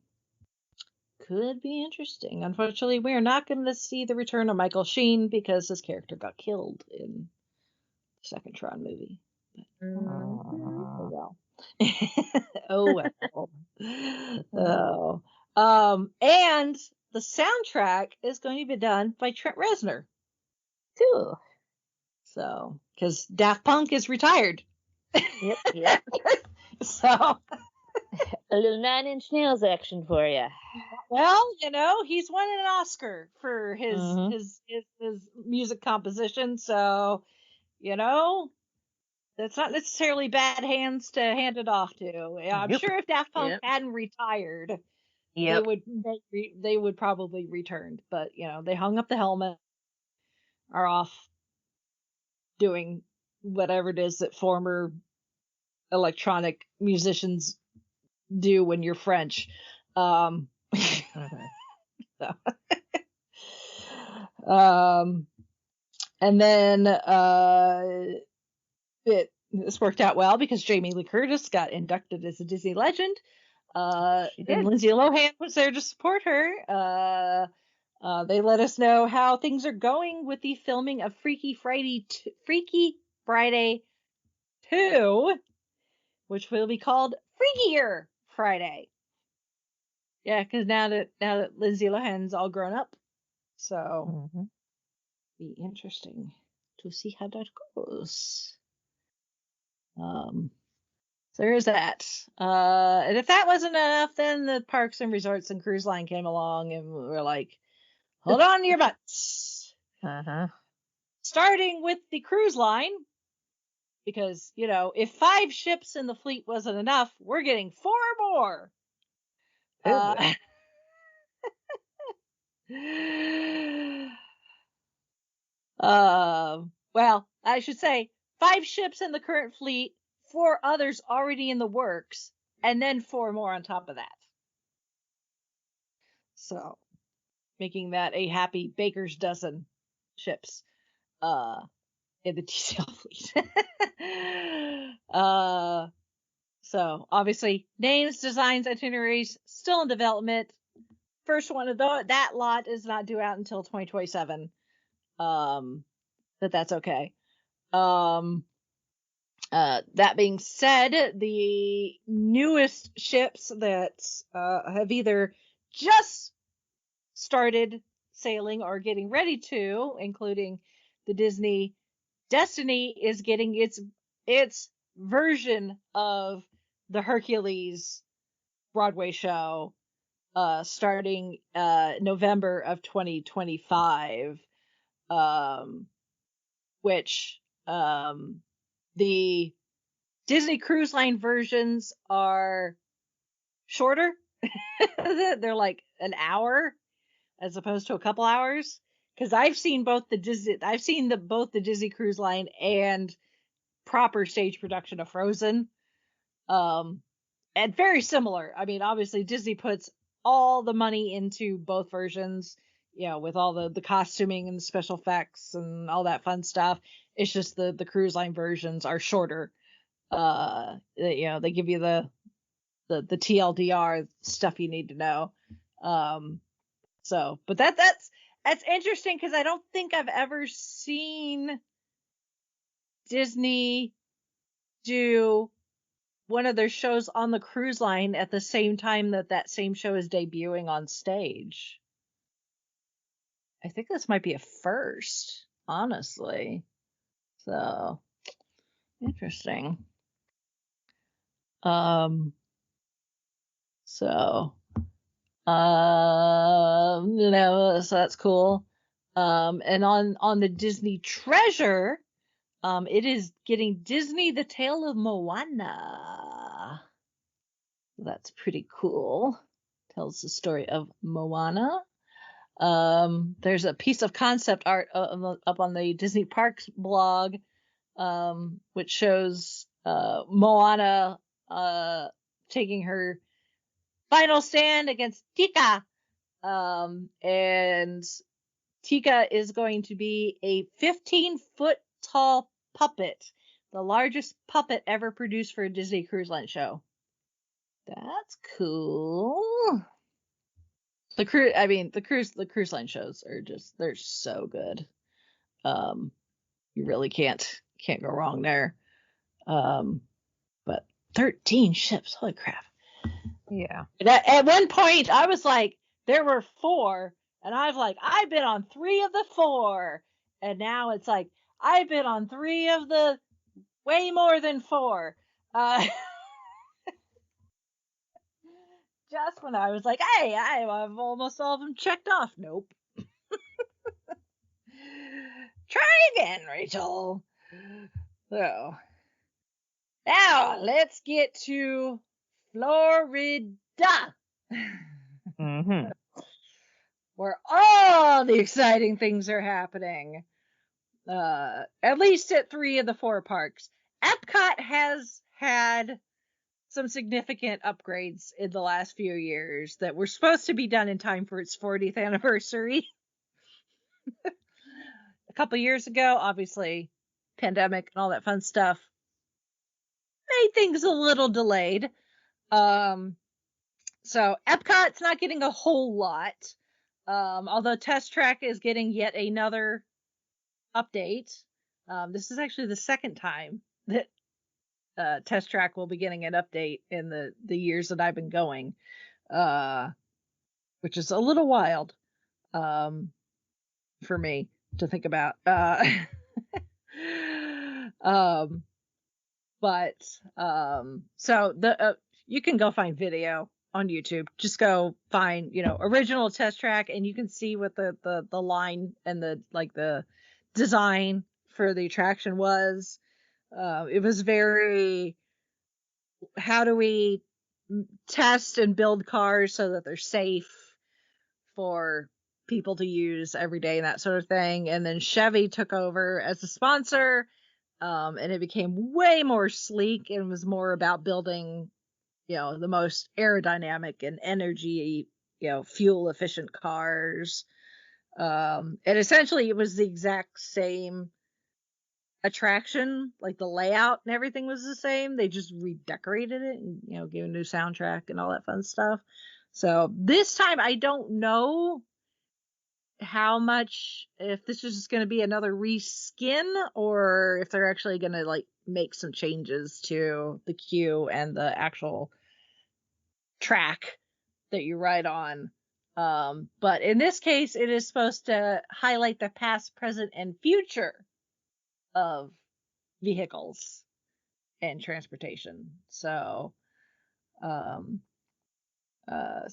could be interesting. Unfortunately, we are not going to see the return of Michael Sheen because his character got killed in the second Tron movie. Oh well. Oh well. And the soundtrack is going to be done by Trent Reznor. Cool. So, because Daft Punk is retired. Yep. So, a little 9 Inch Nails action for you. Well, he's won an Oscar for his music composition. So, that's not necessarily bad hands to hand it off to. I'm sure if Daft Punk hadn't retired, they would probably returned. But they hung up the helmet, are off doing whatever it is that former electronic musicians do when you're French. So. And then this worked out well because Jamie Lee Curtis got inducted as a Disney legend. And Lindsay Lohan was there to support her. They let us know how things are going with the filming of Freaky Friday 2, which will be called Freakier Friday. Yeah, because now that Lindsay Lohan's all grown up, so be interesting to see how that goes. So there's that. And if that wasn't enough, then the Parks and Resorts and Cruise Line came along and were like, hold on to your butts. Starting with the cruise line, because, if 5 ships in the fleet wasn't enough, we're getting 4 more. Well, I should say 5 ships in the current fleet, 4 others already in the works, and then 4 more on top of that. So, making that a happy baker's dozen ships in the TCL fleet. So, obviously, names, designs, itineraries, still in development. First one of that lot is not due out until 2027. But that's okay. That being said, the newest ships that have either just started sailing or getting ready to, including the Disney Destiny, is getting its version of the Hercules Broadway show starting November of 2025, which the Disney Cruise Line versions are shorter. They're like an hour as opposed to a couple hours. Because I've seen both the Disney Cruise Line and proper stage production of Frozen. And very similar. I mean, obviously Disney puts all the money into both versions. with all the costuming and the special effects and all that fun stuff. It's just the cruise line versions are shorter. They give you the TLDR stuff you need to know. But that's interesting because I don't think I've ever seen Disney do one of their shows on the cruise line at the same time that same show is debuting on stage. I think this might be a first, honestly. So interesting. So that's cool. And on the Disney Treasure, it is getting Disney The Tale of Moana. That's pretty cool. Tells the story of Moana. There's a piece of concept art up on the Disney Parks blog, which shows Moana taking her final stand against Tika. And Tika is going to be a 15-foot tall puppet, the largest puppet ever produced for a Disney Cruise Line show. That's cool. The cruise line shows are they're so good. You really can't go wrong there. But 13 ships, holy crap. Yeah. At one point I was like, there were 4, and I've been on 3 of the 4, and now it's like I've been on 3 of the way more than 4. Just when I was like, hey, I have almost all of them checked off. Nope. Try again, Rachel. So, now let's get to Florida. Mm-hmm. Where all the exciting things are happening. At least at 3 of the 4 parks. Epcot has had some significant upgrades in the last few years that were supposed to be done in time for its 40th anniversary. A couple years ago, obviously, pandemic and all that fun stuff made things a little delayed. So Epcot's not getting a whole lot. Although Test Track is getting yet another update. This is actually the second time that Test Track will be getting an update in the years that I've been going, which is a little wild for me to think about. So you can go find video on YouTube. Just go find original Test Track, and you can see what the line and the design for the attraction was. It was very, how do we test and build cars so that they're safe for people to use every day and that sort of thing. And then Chevy took over as a sponsor, and it became way more sleek and was more about building, the most aerodynamic and energy, fuel efficient cars. And essentially it was the exact same attraction, like the layout and everything was the same. They just redecorated it and gave a new soundtrack and all that fun stuff. So this time I don't know how much, if this is just going to be another reskin or if they're actually going to make some changes to the queue and the actual track that you ride on. But in this case, it is supposed to highlight the past, present, and future of vehicles and transportation. So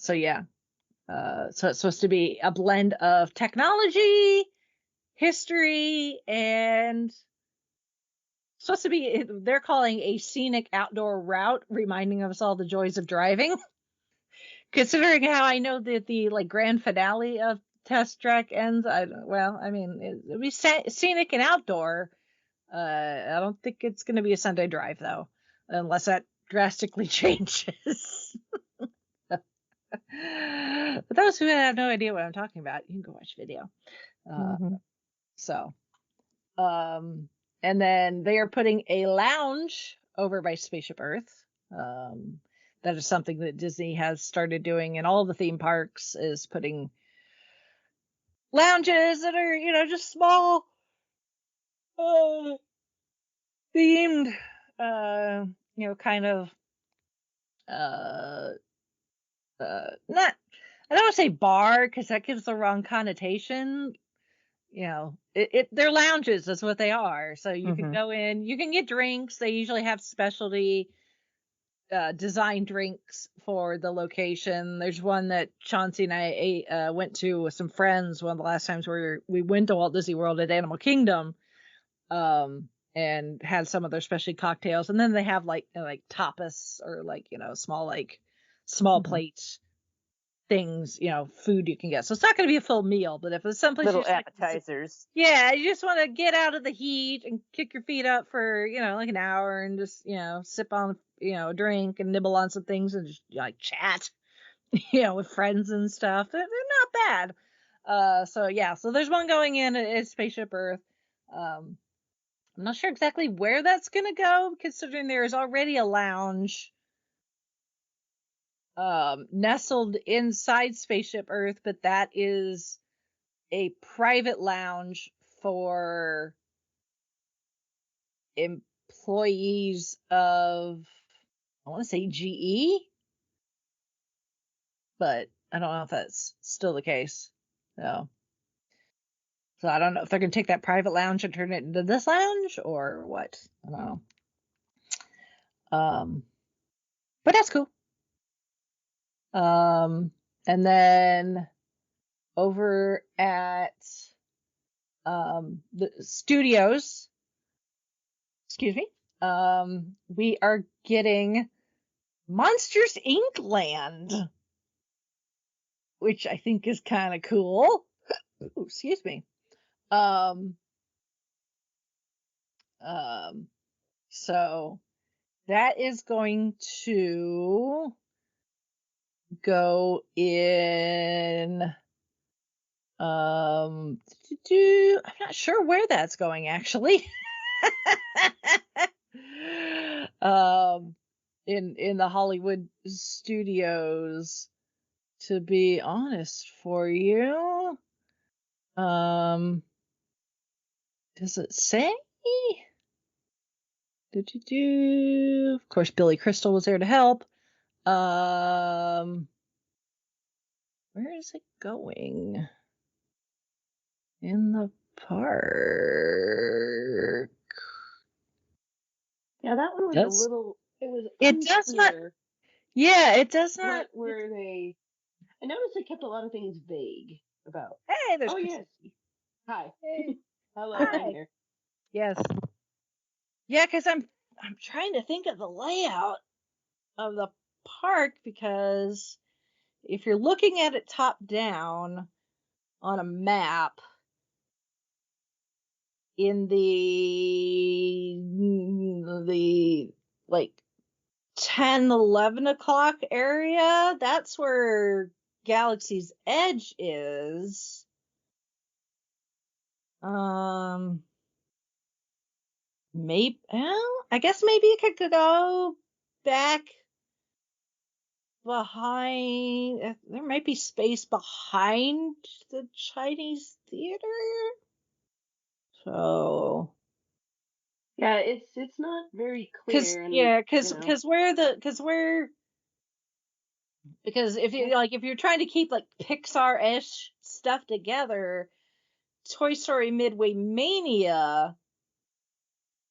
yeah. So it's supposed to be a blend of technology, history, and supposed to be, they're calling a scenic outdoor route, reminding us all the joys of driving. Considering how I know that the grand finale of Test Track ends, it'll be scenic and outdoor. I don't think it's going to be a Sunday drive though, unless that drastically changes. For those who have no idea what I'm talking about, you can go watch video. So, and then they are putting a lounge over by Spaceship Earth. That is something that Disney has started doing in all the theme parks, is putting lounges that are, just small, themed, kind of, not, I don't want to say bar, because that gives the wrong connotation. They're lounges. That's what they are. So you can go in, you can get drinks. They usually have specialty design drinks for the location. There's one that Chauncey and I went to with some friends one of the last times we went to Walt Disney World at Animal Kingdom, and had some of their specialty cocktails. And then they have like tapas, or small plates things, food you can get. So it's not going to be a full meal, but if it's someplace little appetizers. You just want to get out of the heat and kick your feet up for, like an hour and just, sip on, a drink and nibble on some things and just chat, with friends and stuff. They're not bad. So there's one going in at Spaceship Earth. I'm not sure exactly where that's going to go, considering there is already a lounge nestled inside Spaceship Earth, but that is a private lounge for employees of, I want to say GE, but I don't know if that's still the case. So I don't know if they're going to take that private lounge and turn it into this lounge or what. I don't know. But that's cool. And then over at the studios, excuse me, we are getting Monsters Inc. Land, which I think is kind of cool. Ooh, excuse me. So that is going to go in, I'm not sure where that's going, actually. In the Hollywood studios, to be honest for you. Does it say? Of course, Billy Crystal was there to help. Where is it going? In the park. Yeah, that one was a little. It does not. Yeah, it does not. Where they. I noticed they kept a lot of things vague about. Hey, there's. Oh yes. Hi. Hey. Hello. Hi. I'm here. Yes. Yeah, because I'm trying to think of the layout of the park, because if you're looking at it top down on a map, in the like 10, 11 o'clock area, that's where Galaxy's Edge is. Maybe, well, I guess maybe it could go back behind. There might be space behind the Chinese theater. So yeah, it's not very clear. Because if you're trying to keep like Pixar-ish stuff together, Toy Story Midway Mania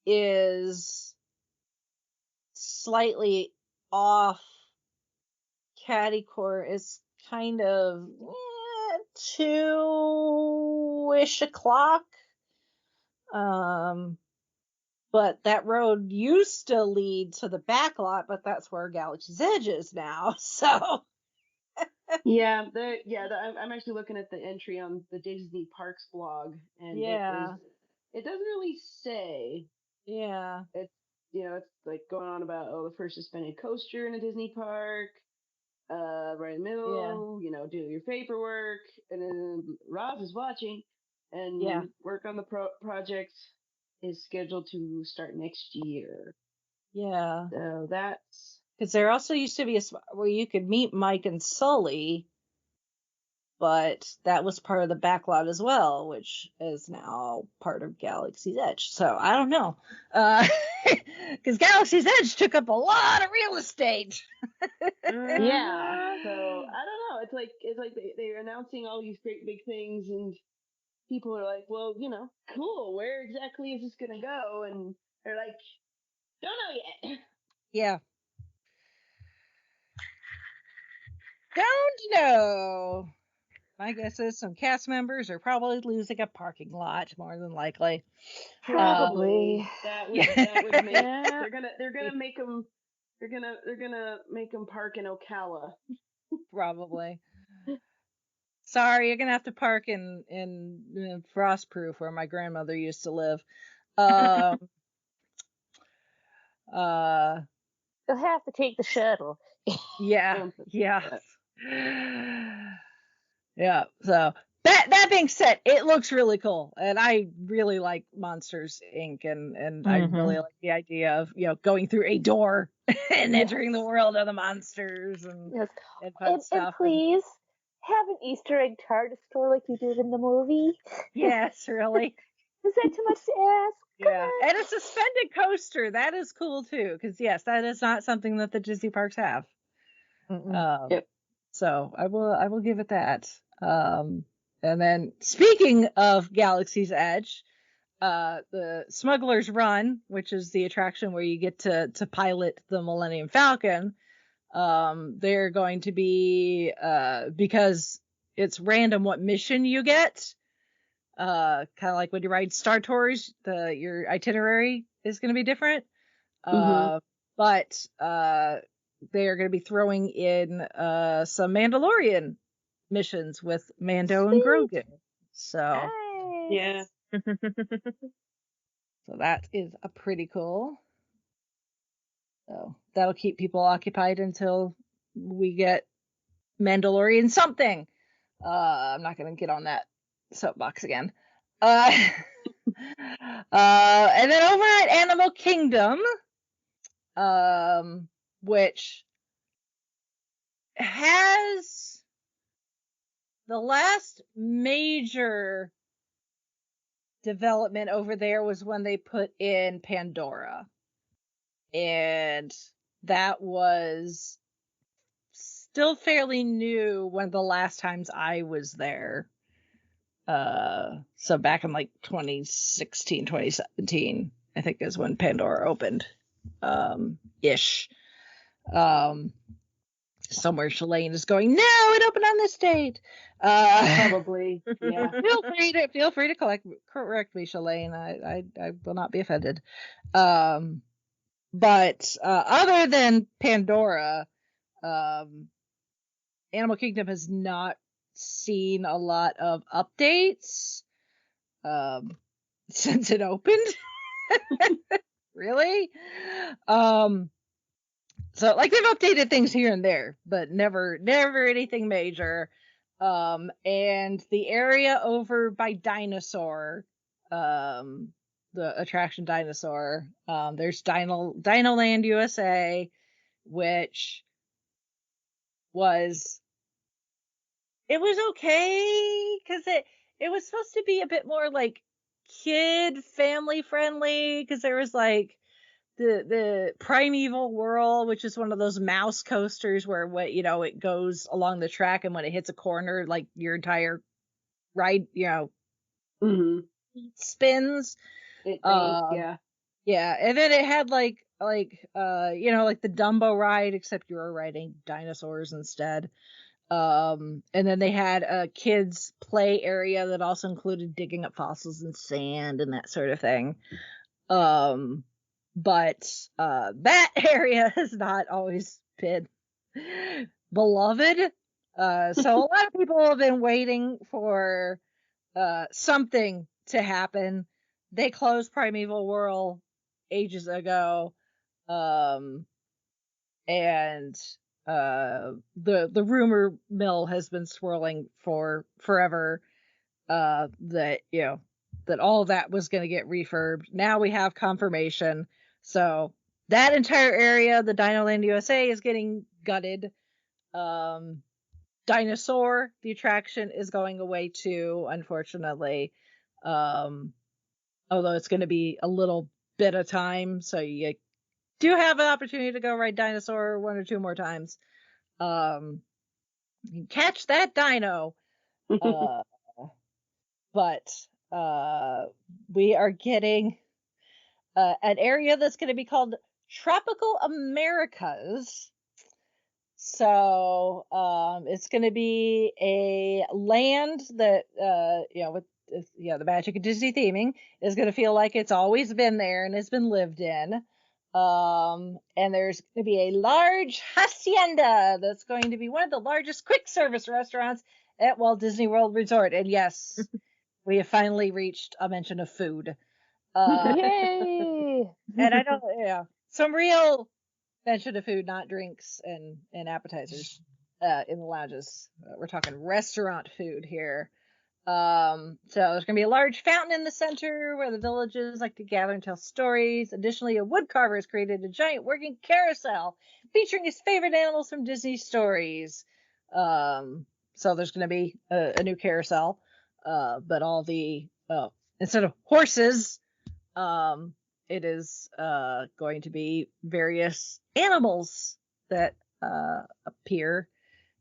is slightly off. Catty-Corner is kind of 2-ish o'clock. But that road used to lead to the back lot, but that's where Galaxy's Edge is now. So I'm actually looking at the entry on the Disney Parks blog, and it doesn't really say. Yeah. It's it's like going on about the first suspended coaster in a Disney park. right in the middle, you know, do your paperwork, and then Roz is watching, and work on the project is scheduled to start next year. Yeah. So that's because there also used to be a where you could meet Mike and Sully, but that was part of the backlot as well, which is now part of Galaxy's Edge. So I don't know, because Galaxy's Edge took up a lot of real estate. Yeah. So I don't know. It's like they're announcing all these great big things, and people are like, well, you know, cool. Where exactly is this gonna go? And they're like, don't know yet. Yeah. Don't know. My guess is some cast members are probably losing a parking lot, more than likely. Probably. That would make they're gonna make them park in Ocala. Probably. Sorry, you're gonna have to park in Frostproof, where my grandmother used to live. You'll have to take the shuttle. Yeah. Yeah. So that being said, it looks really cool, and I really like Monsters Inc. and I really like the idea of, you know, going through a door and entering the world of the monsters and fun stuff. And please have an Easter egg TARDIS store like you did in the movie. Yes, really. Is that too much to ask? Yeah, and a suspended coaster, that is cool too, because yes, that is not something that the Disney parks have. So I will give it that. And then speaking of Galaxy's Edge, the Smuggler's Run, which is the attraction where you get to pilot the Millennium Falcon, they're going to be, because it's random what mission you get, kind of like when you ride Star Tours, your itinerary is going to be different. But they are going to be throwing in some Mandalorian missions with Mando and Grogu. So yeah. So that is a pretty cool. So that'll keep people occupied until we get Mandalorian something. I'm not going to get on that soapbox again. And then over at Animal Kingdom, which has the last major development over there was when they put in Pandora. And that was still fairly new when the last times I was there. So back in like 2016, 2017, I think is when Pandora opened. Ish. Somewhere Shalane is going, no, it opened on this date. Probably, yeah. Feel free to correct me, Shalane. I will not be offended. But other than Pandora, Animal Kingdom has not seen a lot of updates since it opened. Really? So like they've updated things here and there, but never anything major. And the area over by Dinosaur, the attraction Dinosaur, there's Dinoland USA, which was okay, because it was supposed to be a bit more like kid family friendly, because there was like the Primeval Whirl, which is one of those mouse coasters where it goes along the track, and when it hits a corner, like your entire ride, spins. Yeah. Yeah, and then it had like the Dumbo ride, except you were riding dinosaurs instead. And then they had a kids play area that also included digging up fossils in sand and that sort of thing. But that area has not always been beloved. So a lot of people have been waiting for something to happen. They closed Primeval Whirl ages ago. And the rumor mill has been swirling for forever, that, that all of that was going to get refurbed. Now we have confirmation. So that entire area, the Dinoland USA, is getting gutted. Dinosaur, the attraction, is going away too, unfortunately. Although it's going to be a little bit of time, so you do have an opportunity to go ride Dinosaur 1 or 2 more times. Catch that dino. But we are getting an area that's going to be called Tropical Americas. So it's going to be a land that, with the magic of Disney theming, is going to feel like it's always been there and has been lived in. And there's going to be a large hacienda that's going to be one of the largest quick service restaurants at Walt Disney World Resort. And yes, we have finally reached a mention of food. Yay! And I don't, some real mention of food, not drinks and appetizers in the lounges. We're talking restaurant food here. So there's going to be a large fountain in the center where the villagers like to gather and tell stories. Additionally, a woodcarver has created a giant working carousel featuring his favorite animals from Disney stories. So there's going to be a new carousel, but all the instead of horses, it is going to be various animals that appear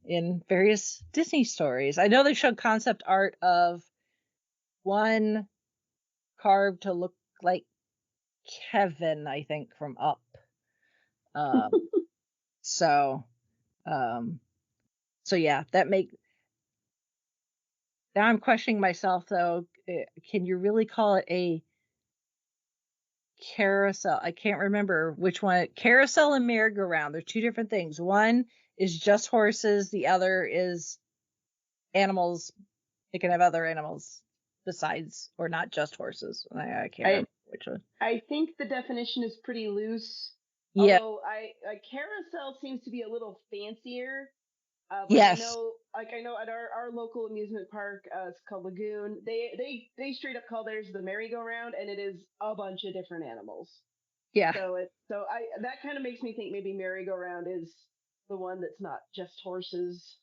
in various Disney stories. I know they showed concept art of one carved to look like Kevin, I think, from Up. So yeah, now I'm questioning myself though. Can you really call it a carousel? I can't remember which one. Carousel and merry-go-round, they're 2 different things. One is just horses, the other is animals. It can have other animals besides, or not just horses. I can't remember which one. I think the definition is pretty loose. Yeah. Although a carousel seems to be a little fancier. Yes. I know at our local amusement park, it's called Lagoon. They straight up call theirs the merry-go-round, and it is a bunch of different animals. Yeah. So that kind of makes me think maybe merry-go-round is the one that's not just horses.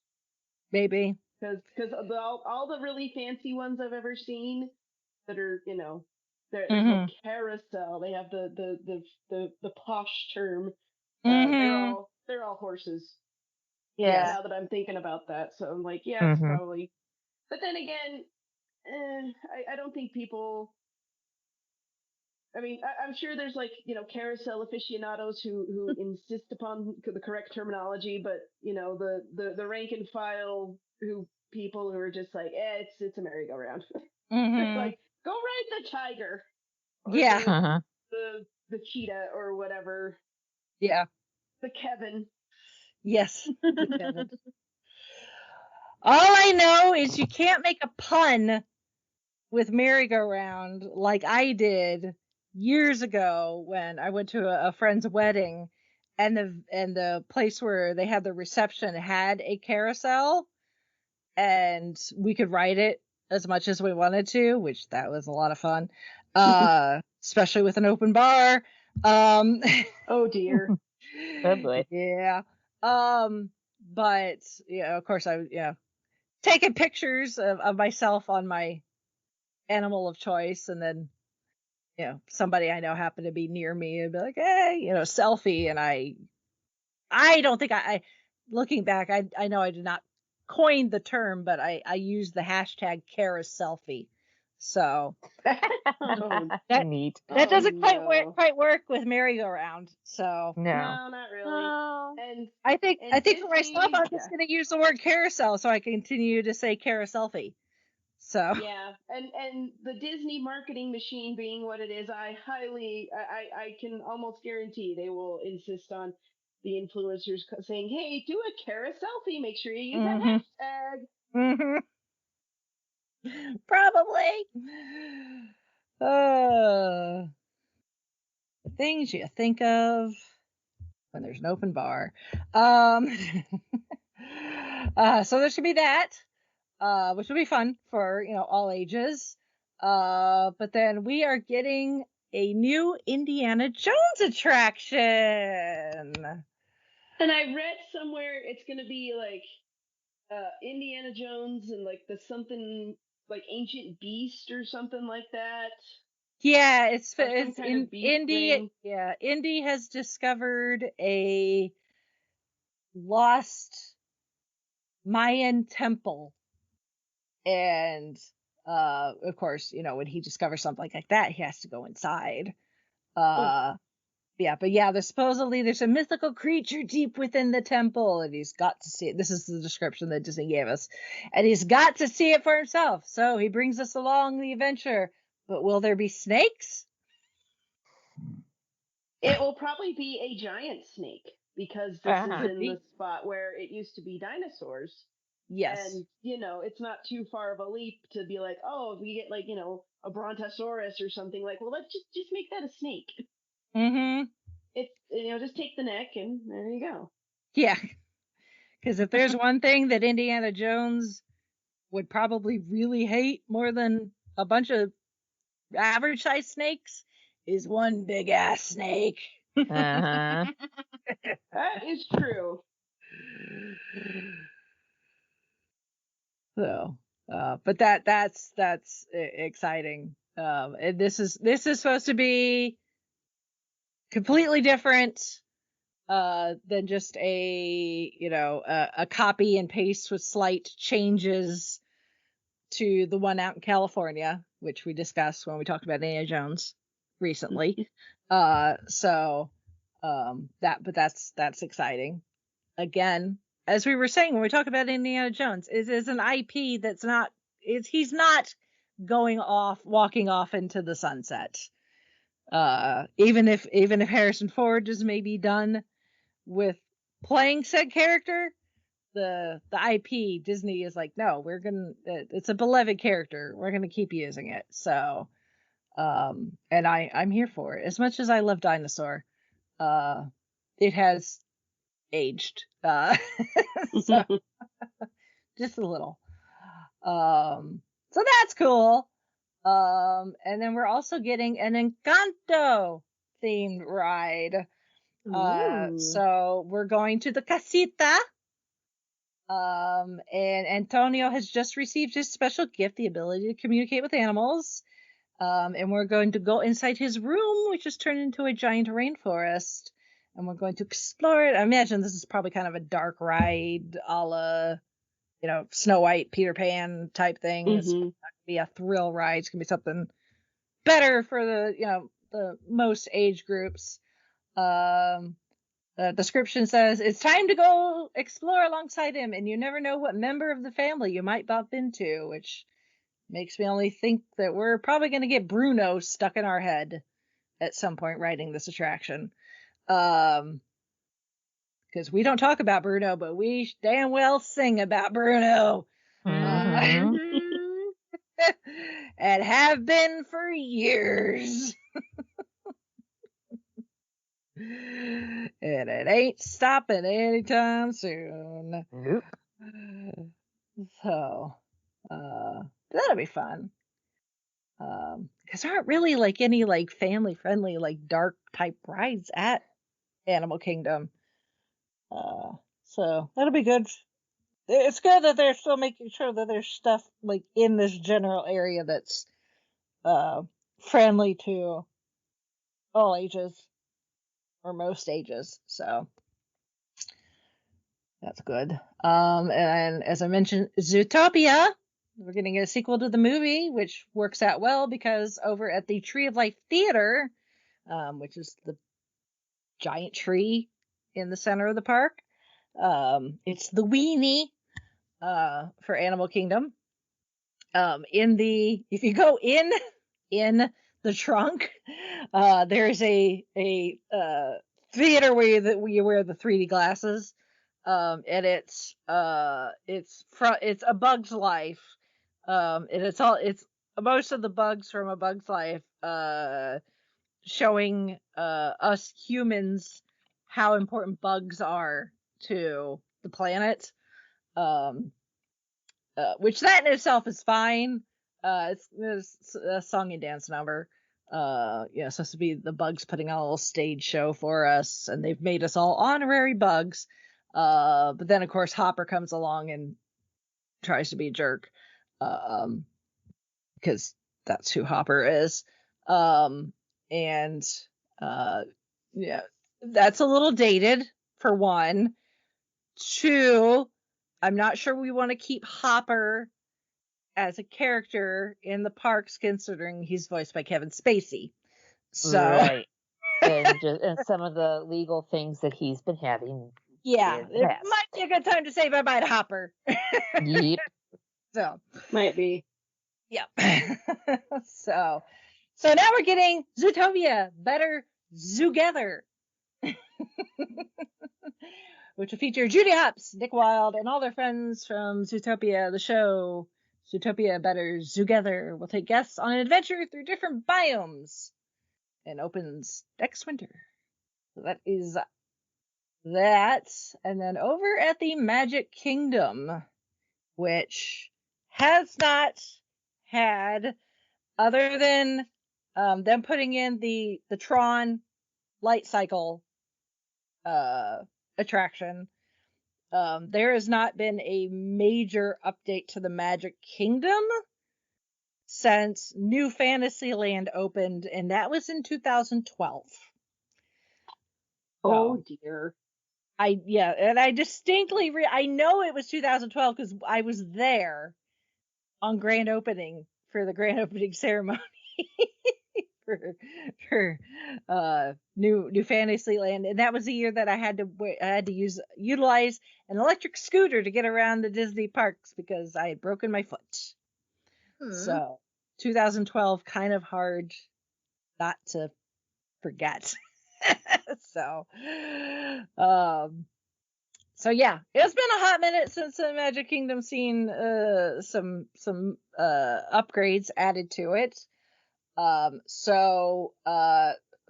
Maybe. Because all the really fancy ones I've ever seen that are, they're called carousel. They have the posh term. They're all horses. Yeah. Now that I'm thinking about that, so I'm like, yeah, it's probably. But then again, I don't think people. I mean, I'm sure there's carousel aficionados who insist upon the correct terminology, but the rank and file people who are just like, it's a merry-go-round. Like, go ride the tiger. Or the cheetah or whatever. Yeah. The Kevin. Yes. The Kevin. All I know is you can't make a pun with merry-go-round like I did years ago when I went to a friend's wedding, and the place where they had the reception had a carousel, and we could ride it as much as we wanted to, which that was a lot of fun, especially with an open bar. Oh dear. Oh boy. Yeah. But of course I taking pictures of myself on my animal of choice, and then somebody I know happened to be near me and be like, hey, selfie. And I don't think I looking back, I know I did not coin the term, but I used the hashtag #CaraSelfie. So that neat. That doesn't quite work with merry-go-round. So No, not really. And I think Disney, for myself, I'm just going to use the word carousel so I continue to say #CaraSelfie. So yeah, and the Disney marketing machine being what it is, I I can almost guarantee they will insist on the influencers saying, "Hey, do a carousel-fie. Make sure you use that hashtag." Probably. The things you think of when there's an open bar. So there should be that, which will be fun for, all ages. But then we are getting a new Indiana Jones attraction. And I read somewhere it's going to be like Indiana Jones and like the something like ancient beast or something like that. Yeah, it's Or some kind of beast Indy. thing. Yeah, Indy has discovered a lost Mayan temple, and of course, when he discovers something like that, he has to go inside. Yeah, but yeah, there's a mythical creature deep within the temple, and he's got to see it. This is the description that Disney gave us, and he's got to see it for himself. So he brings us along the adventure. But will there be snakes? It will probably be a giant snake because this is in the spot where it used to be dinosaurs. Yes. And, it's not too far of a leap to be like, oh, if we get like, a brontosaurus or something, like, well, let's just make that a snake. Mm-hmm. It's, just take the neck and there you go. Yeah. Because if there's one thing that Indiana Jones would probably really hate more than a bunch of average sized snakes, is one big ass snake. Uh-huh. That is true. So, but that's exciting. And this is supposed to be completely different than just a copy and paste with slight changes to the one out in California, which we discussed when we talked about Indiana Jones recently. So that's exciting. Again, as we were saying when we talk about Indiana Jones, it is an IP that's he's not walking off into the sunset. Even if Harrison Ford is maybe done with playing said character, the IP Disney is like, no, it's a beloved character. We're gonna keep using it. So, and I'm here for it. As much as I love Dinosaur, it has aged. So just a little. So that's cool. And then we're also getting an Encanto themed ride. So we're going to the casita. And Antonio has just received his special gift, the ability to communicate with animals. And we're going to go inside his room, which is turned into a giant rainforest. And we're going to explore it. I imagine this is probably kind of a dark ride, a la, Snow White, Peter Pan type thing. Mm-hmm. It's not going to be a thrill ride. It's going to be something better for the most age groups. The description says, it's time to go explore alongside him, and you never know what member of the family you might bump into, which makes me only think that we're probably going to get Bruno stuck in our head at some point riding this attraction. Because we don't talk about Bruno, but we damn well sing about Bruno. Mm-hmm. And have been for years. And it ain't stopping anytime soon. Nope. So, that'll be fun. Because there aren't really like any like family friendly like dark type rides at Animal Kingdom. So that'll be good. It's good that they're still making sure that there's stuff like in this general area that's friendly to all ages or most ages. So that's good. And as I mentioned, Zootopia, we're getting a sequel to the movie, which works out well because over at the Tree of Life Theater, which is the giant tree in the center of the park, it's the weenie for Animal Kingdom. If you go in the trunk, there's a theater where you wear the 3D glasses. And it's A Bug's Life. And it's most of the bugs from A Bug's Life, showing us humans how important bugs are to the planet. Which that in itself is fine. It's a song and dance number. It's supposed to be the bugs putting on a little stage show for us, and they've made us all honorary bugs. But then of course Hopper comes along and tries to be a jerk, because that's who Hopper is. That's a little dated for one. Two, I'm not sure we want to keep Hopper as a character in the parks, considering he's voiced by Kevin Spacey. So right. and some of the legal things that he's been having. Yeah, it might be a good time to say bye-bye to Hopper. Yep. So might be. Yep. So now we're getting Zootopia Better Zoogether, which will feature Judy Hopps, Nick Wilde, and all their friends from Zootopia, the show. Zootopia Better Zoogether will take guests on an adventure through different biomes and opens next winter. So that is that. And then over at the Magic Kingdom, which has not had, other than them putting in the Tron light cycle attraction, there has not been a major update to the Magic Kingdom since New Fantasyland opened, and that was in 2012. Oh dear. And I distinctly I know it was 2012 because I was there on grand opening for the grand opening ceremony for New Fantasyland, and that was the year that I had to utilize an electric scooter to get around the Disney parks because I had broken my foot. So 2012, kind of hard not to forget. So yeah, it's been a hot minute since the Magic Kingdom seen some upgrades added to it.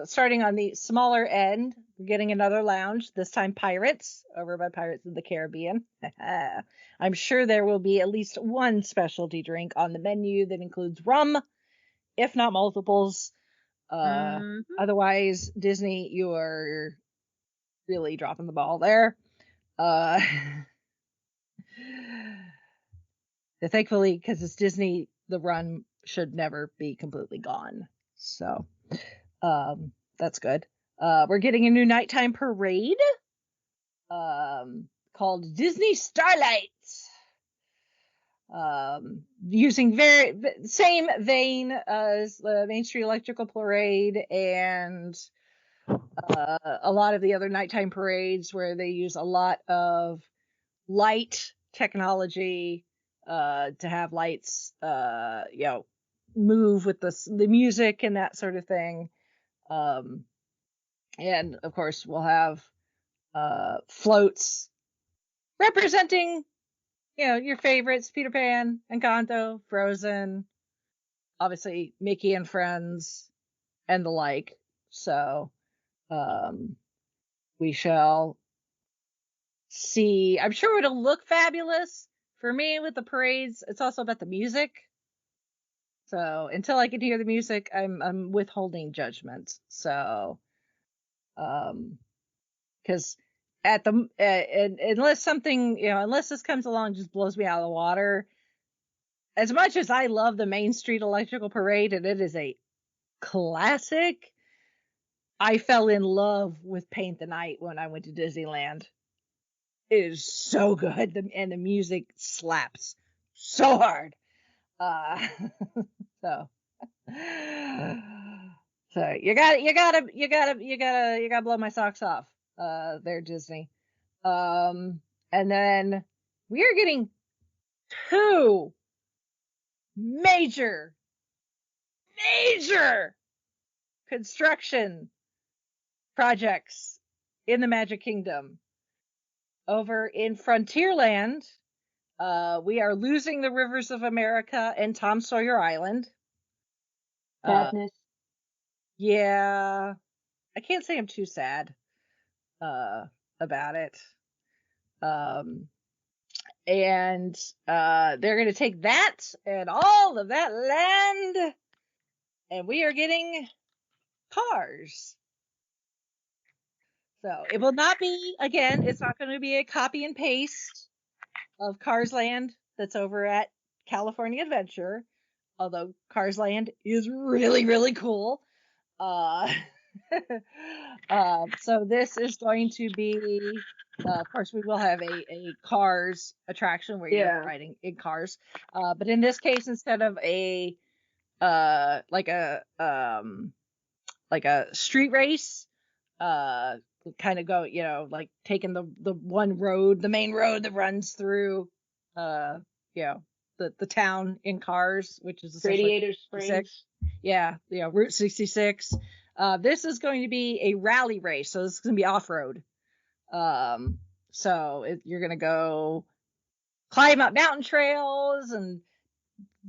Starting on the smaller end, we're getting another lounge, this time Pirates, over by Pirates of the Caribbean. I'm sure there will be at least one specialty drink on the menu that includes rum, if not multiples. Otherwise, Disney, you are really dropping the ball there. Thankfully, because it's Disney, the run should never be completely gone. So that's good. We're getting a new nighttime parade called Disney Starlight. Using same vein as the Main Street Electrical Parade and a lot of the other nighttime parades, where they use a lot of light technology to have lights move with the music and that sort of thing. And of course we'll have floats representing your favorites, Peter Pan, Encanto, Frozen, obviously Mickey and Friends, and the like. So we shall see. I'm sure it'll look fabulous. For me, with the parades, it's also about the music. So until I can hear the music, I'm withholding judgment. So, because at the unless something unless this comes along just blows me out of the water. As much as I love the Main Street Electrical Parade, and it is a classic, I fell in love with Paint the Night when I went to Disneyland. It is so good, and the music slaps so hard. So you gotta blow my socks off there, Disney. And then we are getting 2 major construction projects in the Magic Kingdom. Over in Frontierland, we are losing the Rivers of America and Tom Sawyer Island. Sadness. Yeah, I can't say I'm too sad. about it. And they're going to take that and all of that land, and we are getting Cars. So it will not be, again, it's not going to be a copy and paste of Cars Land that's over at California Adventure, although Cars Land is really, really cool. So this is going to be, of course, we will have a Cars attraction where you're riding in cars. But in this case, instead of a like a street race, kind of go, like taking the one road, the main road that runs through, the town in cars, which is Radiator Springs. Route 66. This is going to be a rally race, so this is going to be off-road. So you're going to go climb up mountain trails and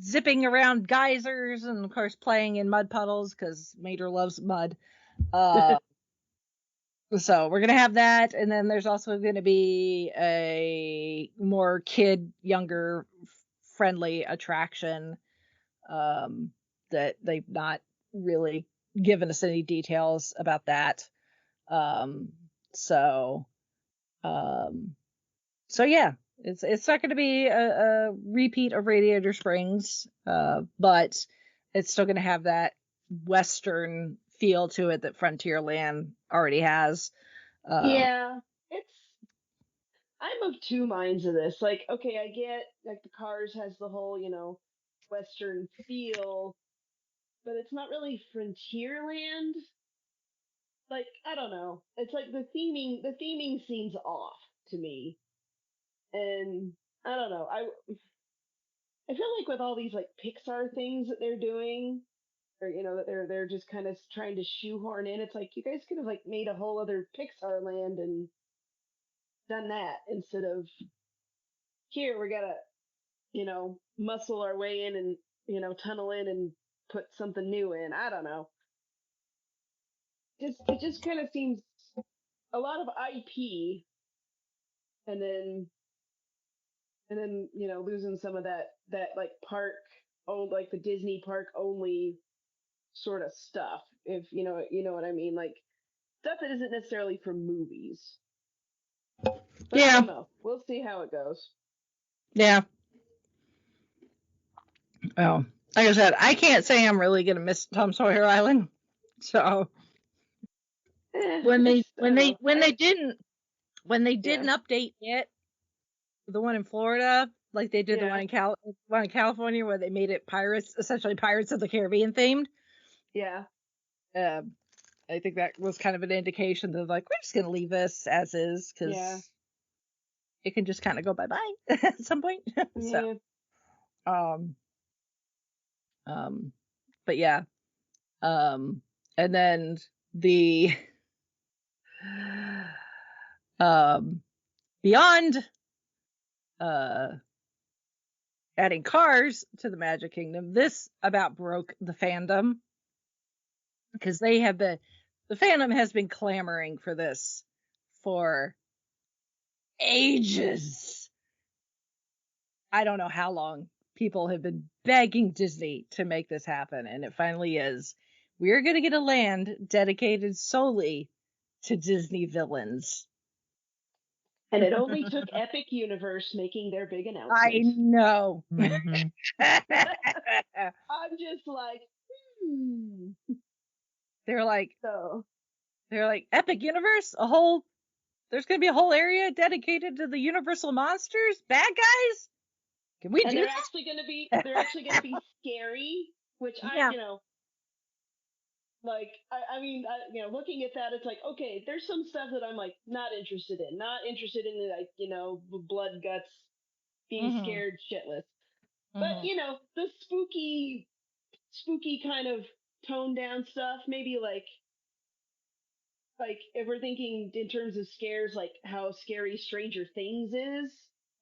zipping around geysers, and of course playing in mud puddles because Mater loves mud. So we're gonna have that, and then there's also gonna be a more younger friendly attraction that they've not really given us any details about that. So yeah, it's not gonna be a repeat of Radiator Springs, but it's still gonna have that Western feel to it that Frontierland already has. I'm of two minds of this. Like, okay, I get like the Cars has the whole, Western feel, but it's not really Frontierland. Like, I don't know. It's like the theming seems off to me. And I don't know. I feel like with all these like Pixar things that they're doing, or that they're just kind of trying to shoehorn in. It's like you guys could have like made a whole other Pixar land and done that instead of here we gotta muscle our way in and tunnel in and put something new in. I don't know. It just kind of seems a lot of IP, and then losing some of that like park owned, like the Disney park only sort of stuff, if you know what I mean, like stuff that isn't necessarily from movies. But I don't know. We'll see how it goes. Yeah. Oh, like I said, I can't say I'm really gonna miss Tom Sawyer Island. So when they didn't update it, the one in Florida, like they did the one in California, where they made it essentially Pirates of the Caribbean themed. Yeah. I think that was kind of an indication that like we're just gonna leave this as is because it can just kind of go bye-bye at some point. So, but yeah, and then the beyond adding Cars to the Magic Kingdom, this about broke the fandom because the fandom has been clamoring for this for ages. I don't know how long people have been begging Disney to make this happen, and it finally is. We're going to get a land dedicated solely to Disney villains. And it only took Epic Universe making their big announcement. I know. Mm-hmm. I'm just like, They're like, Epic Universe? There's going to be a whole area dedicated to the Universal monsters? Bad guys? Can we do that? They're actually going to be scary, which looking at that, it's like, okay, there's some stuff that I'm like not interested in like, blood, guts, being scared shitless. But the spooky kind of toned down stuff, maybe like if we're thinking in terms of scares, like how scary Stranger Things is,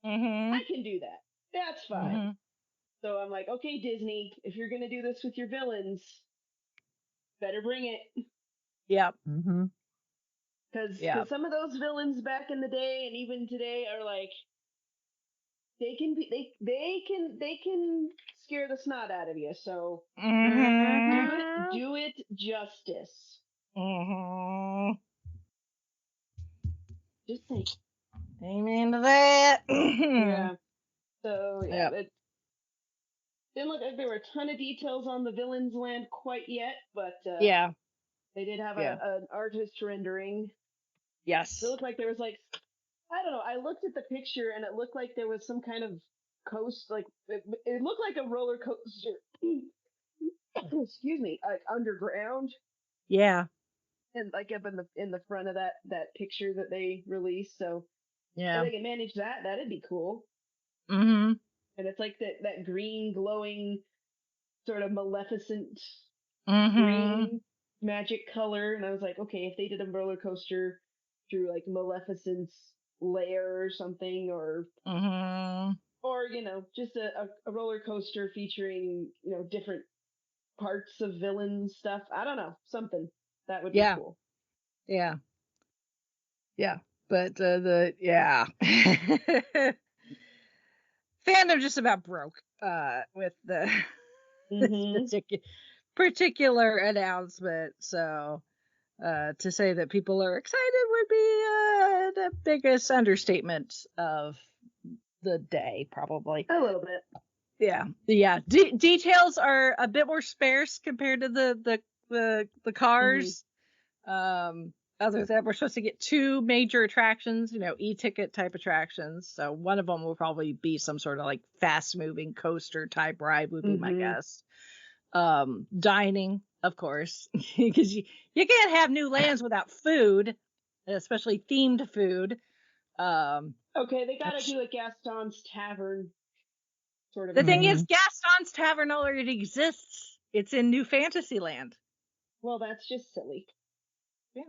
I can do that. That's fine. So I'm like, okay, Disney, if you're going to do this with your villains, better bring it. Yep. Because Yeah. some of those villains back in the day and even today are like, they can scare the snot out of you. So Mm-hmm. do it justice. Mm-hmm. Just think. Amen to that. Yeah. So yeah, Yep. it didn't look like there were a ton of details on the villains land quite yet, but Yeah. they did have Yeah. an artist rendering. Yes. It looked like there was like, I don't know. I looked at the picture and it looked like there was some kind of coast, like it looked like a roller coaster. Excuse me, like underground, Yeah. and like up in the front of that picture that they released. So Yeah. if they can manage that, that'd be cool. Mm-hmm. And it's like that green glowing sort of maleficent Mm-hmm. green magic color, and I was like, okay, if they did a roller coaster through like Maleficent's lair or something, or Mm-hmm. just a roller coaster featuring different parts of villain stuff. I don't know, something that would be Yeah. cool. Yeah. Yeah. But yeah. Fandom just about broke with this particular announcement. So to say that people are excited would be the biggest understatement of the day, probably. A little bit. Yeah. Details are a bit more sparse compared to the cars. Other than that, we're supposed to get 2 major attractions, e-ticket type attractions. So one of them will probably be some sort of like fast moving coaster type ride would be my guess. Dining, of course, because you can't have new lands without food, especially themed food. Okay, they gotta do a Gaston's Tavern sort of. The thing is, Gaston's Tavern already exists. It's in New Fantasyland. Well, that's just silly. Yeah.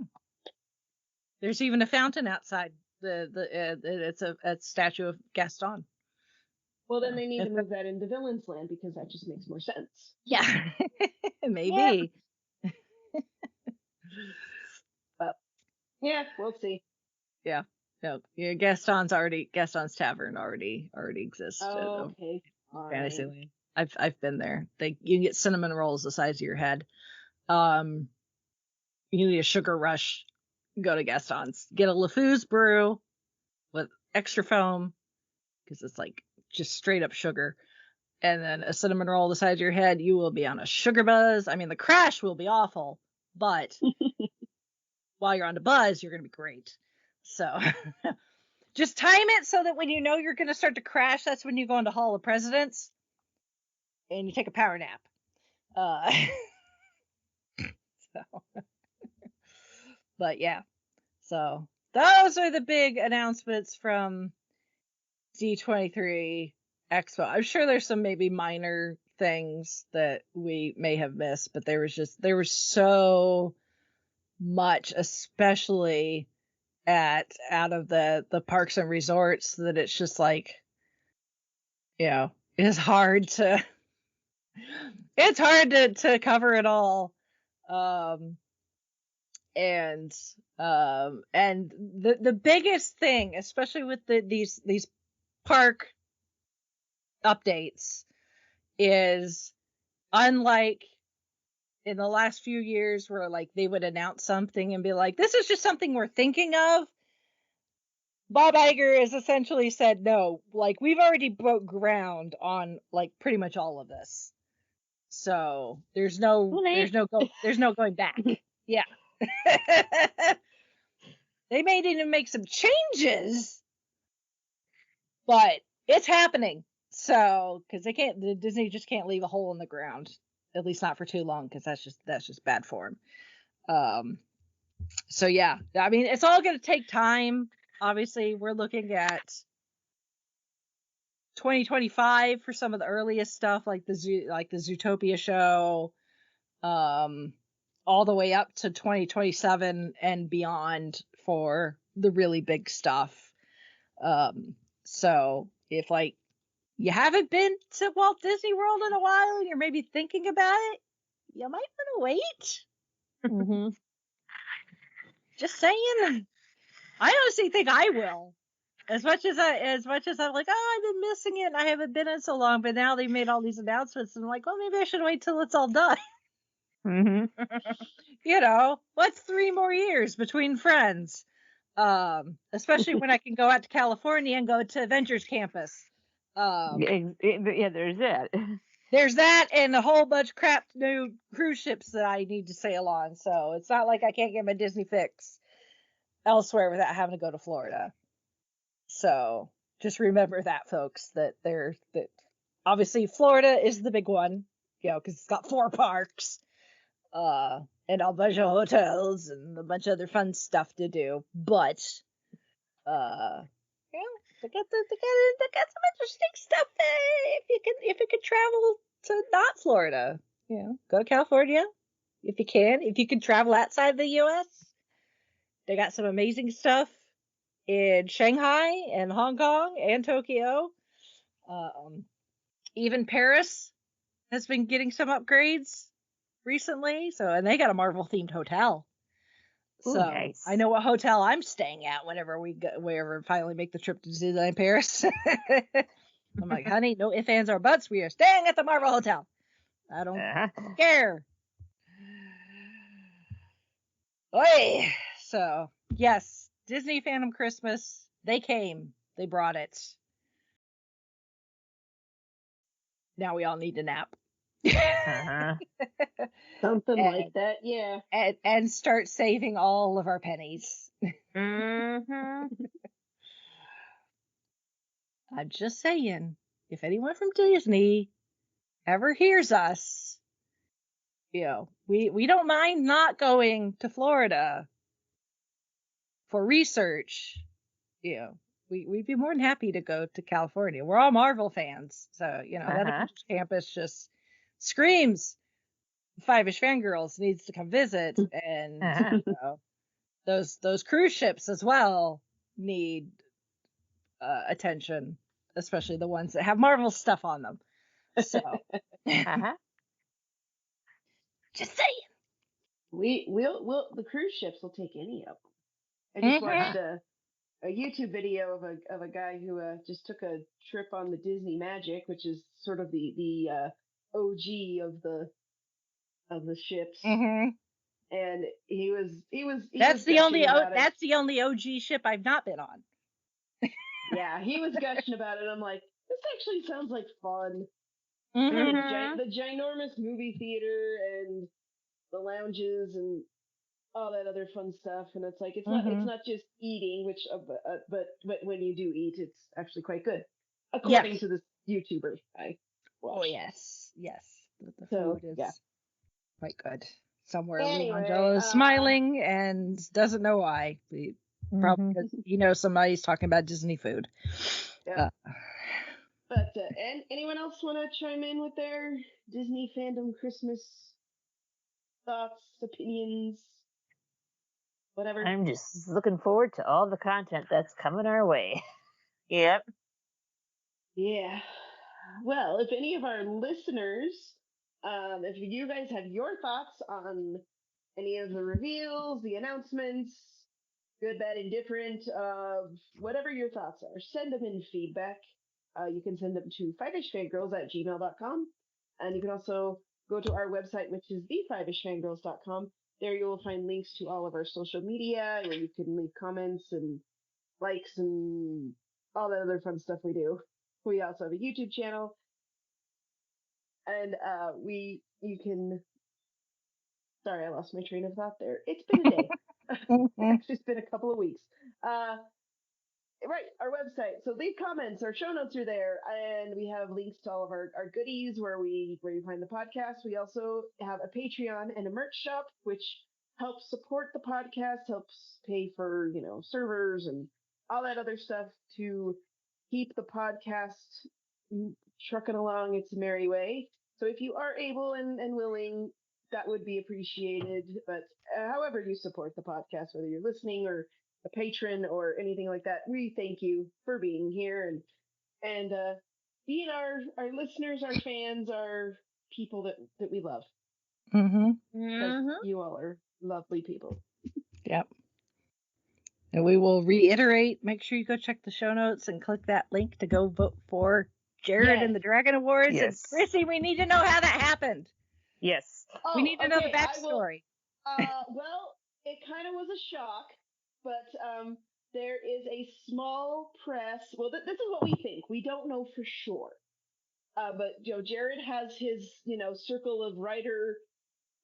There's even a fountain outside. It's a statue of Gaston. Well, then they need to move that into Villain's Land because that just makes more sense. Yeah, maybe. But yeah, we'll see. Yeah. No, yeah, Gaston's Tavern already exists. Oh, okay. Fantasyland. I've been there. You can get cinnamon rolls the size of your head. You need a sugar rush. Go to Gaston's. Get a LeFou's brew with extra foam because it's like just straight up sugar. And then a cinnamon roll the size of your head. You will be on a sugar buzz. I mean, the crash will be awful, but while you're on the buzz, you're going to be great. So just time it so that when you know you're going to start to crash, that's when you go into Hall of Presidents and you take a power nap. But yeah, so those are the big announcements from D23 Expo. I'm sure there's some maybe minor things that we may have missed, but there was so much, especially out of the parks and resorts, that it's just like, it's hard to cover it all. And the biggest thing, especially with these park updates, is unlike in the last few years where like they would announce something and be like, this is just something we're thinking of. Bob Iger has essentially said, no, like we've already broke ground on like pretty much all of this. So there's no going back. Yeah. They may even make some changes, but it's happening. So, because Disney just can't leave a hole in the ground, at least not for too long, because that's just bad form. So yeah, I mean, it's all going to take time. Obviously, we're looking at 2025 for some of the earliest stuff, like the Zootopia show, all the way up to 2027 and beyond for the really big stuff. So if like you haven't been to Walt Disney World in a while and you're maybe thinking about it, you might want to wait. Just saying. I honestly think I will. As much as I'm like, oh, I've been missing it and I haven't been in so long, but now they made all these announcements and I'm like, well, maybe I should wait till it's all done. What's 3 more years between friends? Especially when I can go out to California and go to Avengers Campus. Yeah, there's that. There's that and a whole bunch of crap new cruise ships that I need to sail on. So it's not like I can't get my Disney fix elsewhere without having to go to Florida. So just remember that, folks, that obviously Florida is the big one, because it's got 4 parks, and a bunch of hotels and a bunch of other fun stuff to do. But, they got some interesting stuff. If you can travel to not Florida, go to California if you can. If you can travel outside the U.S., they got some amazing stuff in Shanghai and Hong Kong and Tokyo. Even Paris has been getting some upgrades recently. And they got a Marvel themed hotel. Ooh, so nice. I know what hotel I'm staying at whenever we finally make the trip to Disneyland Paris. I'm like, honey, no ifs, ands, or buts. We are staying at the Marvel Hotel. I don't care. Oy. So yes, Disney Fandom Christmas. They came. They brought it. Now we all need to nap. Something like that, yeah. And start saving all of our pennies. Mm-hmm. I'm just saying, if anyone from Disney ever hears us, we don't mind not going to Florida for research. We'd be more than happy to go to California. We're all Marvel fans, so that campus just screams Fiveish Fangirls needs to come visit, and those cruise ships as well need attention, especially the ones that have Marvel stuff on them. So, just saying. We'll the cruise ships will take any of them. I just watched a YouTube video of a guy who just took a trip on the Disney Magic, which is sort of the OG of the ships. And he was that's the only that's the only OG ship I've not been on. Yeah, he was gushing about it. I'm like, this actually sounds like fun. The ginormous movie theater and the lounges and all that other fun stuff. And it's like it's not just eating, which but when you do eat, it's actually quite good, according to this YouTuber I watched. Oh yes. The food is quite good. Somewhere anyway, Angelo is smiling and doesn't know why. Probably because he knows somebody's talking about Disney food. Yeah. But and anyone else want to chime in with their Disney Fandom Christmas thoughts, opinions, whatever? I'm just looking forward to all the content that's coming our way. Yep. Yeah. Well, if any of our listeners, if you guys have your thoughts on any of the reveals, the announcements, good, bad, indifferent, whatever your thoughts are, send them in feedback. You can send them to fiveishfangirls@gmail.com. And you can also go to our website, which is thefiveishfangirls.com. There you will find links to all of our social media where you can leave comments and likes and all that other fun stuff we do. We also have a YouTube channel. And you can, sorry, I lost my train of thought there. It's been a day. Actually, it's been a couple of weeks. Right, our website. So leave comments. Our show notes are there, and we have links to all of our goodies where you find the podcast. We also have a Patreon and a merch shop, which helps support the podcast, helps pay for servers and all that other stuff to keep the podcast trucking along its merry way. So if you are able and willing, that would be appreciated. But however you support the podcast, whether you're listening or a patron or anything like that, we thank you for being here and being our listeners, our fans, our people that we love. You all are lovely people. Yep. And we will reiterate, make sure you go check the show notes and click that link to go vote for Jared in the Dragon Awards. Yes. And Chrissy, we need to know how that happened. Yes. We need to know the okay, backstory. Well, it kind of was a shock, but there is a small press. Well, this is what we think. We don't know for sure. But Jared has his circle of writer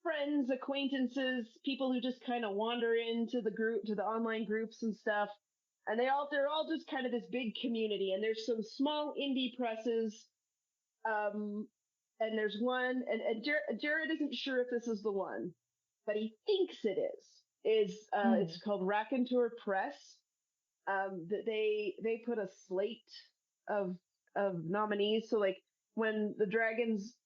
friends, acquaintances, people who just kind of wander into the online groups and stuff. And they're all just kind of this big community. And there's some small indie presses. And there's one, and Jared isn't sure if this is the one, but he thinks it is. It's called Raconteur Press. That they put a slate of nominees. So like when the Dragons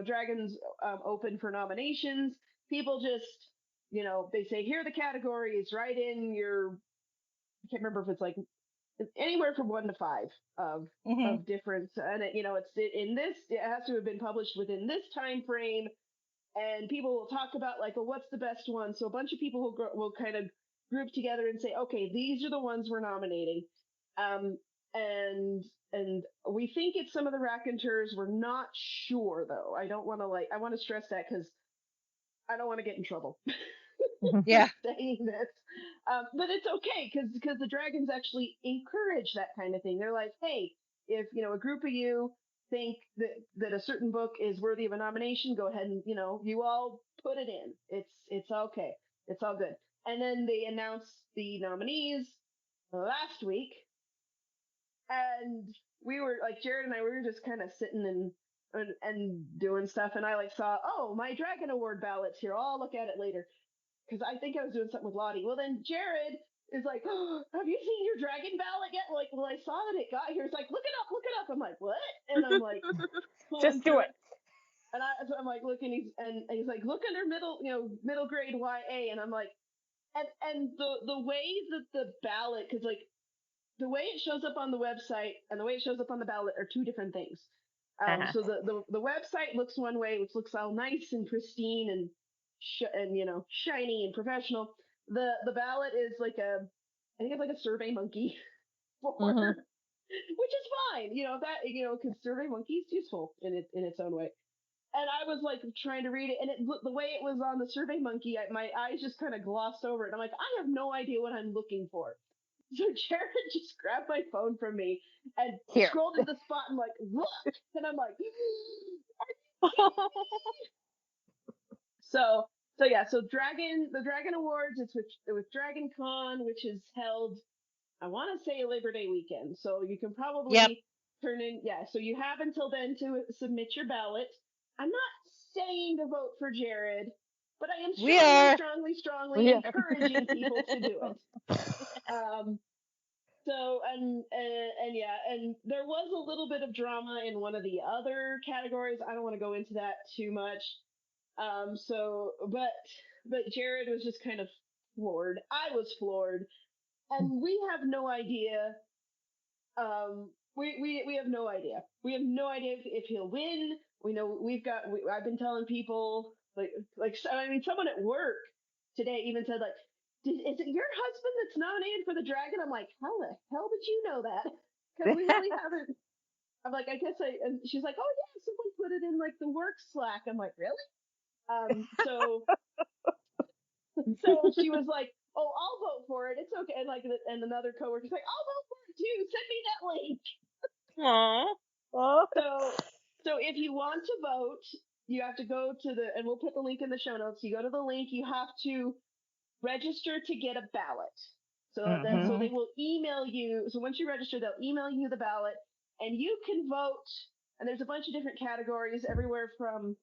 Dragons open for nominations, people just they say here are the categories, write in your, I can't remember if it's like anywhere from 1 to 5 of different, and it has to have been published within this time frame, and people will talk about like, well, what's the best one? So a bunch of people will kind of group together and say, okay, these are the ones we're nominating, and we think it's some of the raconteurs. We're not sure though. I want to stress that because I don't want to get in trouble. Yeah. Saying this. But it's okay because the Dragons actually encourage that kind of thing. They're like, hey, if a group of you think that a certain book is worthy of a nomination, go ahead and you all put it in. It's okay. It's all good. And then they announced the nominees last week, and we were like, Jared and I, we were just kind of sitting and doing stuff, and I like saw, oh, my Dragon Award ballot's here. I'll look at it later. Because I think I was doing something with Lottie. Well, then Jared is like, oh, have you seen your dragon ballot yet? Like, well, I saw that it got here. It's like, look it up. I'm like, what? And I'm like, just do it. And so I'm like, looking, he's like, look under middle grade YA. And I'm like, and the way that the ballot, because like the way it shows up on the website and the way it shows up on the ballot are two different things. So the website looks one way, which looks all nice and pristine and shiny and professional. The ballot is like I think it's like a Survey Monkey form, which is fine. Because Survey Monkey is useful in its own way. And I was like trying to read it, and the way it was on the Survey Monkey, my eyes just kind of glossed over it. And I'm like, I have no idea what I'm looking for. So Jared just grabbed my phone from me and scrolled to the spot and like, look, and I'm like, So the Dragon Awards, it's with Dragon Con, which is held, I want to say Labor Day weekend. So you can probably turn in, so you have until then to submit your ballot. I'm not saying to vote for Jared, but I am strongly encouraging people to do it. So, and there was a little bit of drama in one of the other categories. I don't want to go into that too much. But Jared was just kind of floored. I was floored, and we have no idea. We have no idea. We have no idea if he'll win. We know I've been telling people someone at work today even said like, is it your husband that's nominated for the Dragon? I'm like, how the hell did you know that? Because we really haven't. I'm like, and she's like, oh yeah, someone put it in like the work Slack. I'm like, really? So she was like, oh, I'll vote for it. It's okay. And another coworker's like, I'll vote for it too. Send me that link. Aww. So if you want to vote, you have to go to and we'll put the link in the show notes. You go to the link, you have to register to get a ballot. So so they will email you. So once you register, they'll email you the ballot and you can vote. And there's a bunch of different categories, everywhere from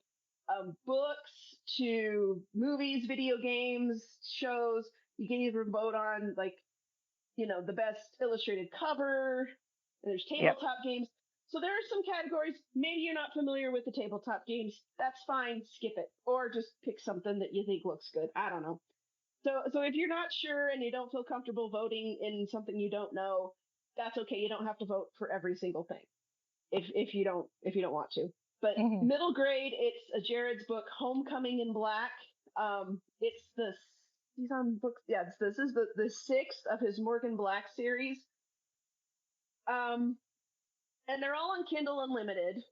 books to movies, video games, shows. You can even vote on the best illustrated cover. And there's tabletop games. So there are some categories. Maybe you're not familiar with the tabletop games. That's fine. Skip it. Or just pick something that you think looks good. I don't know. So if you're not sure and you don't feel comfortable voting in something you don't know, that's okay. You don't have to vote for every single thing if you don't want to. But middle grade, it's a Jared's book, Homecoming in Black. It's the he's on books. Yeah, this is the sixth of his Morgan Black series. And they're all on Kindle Unlimited.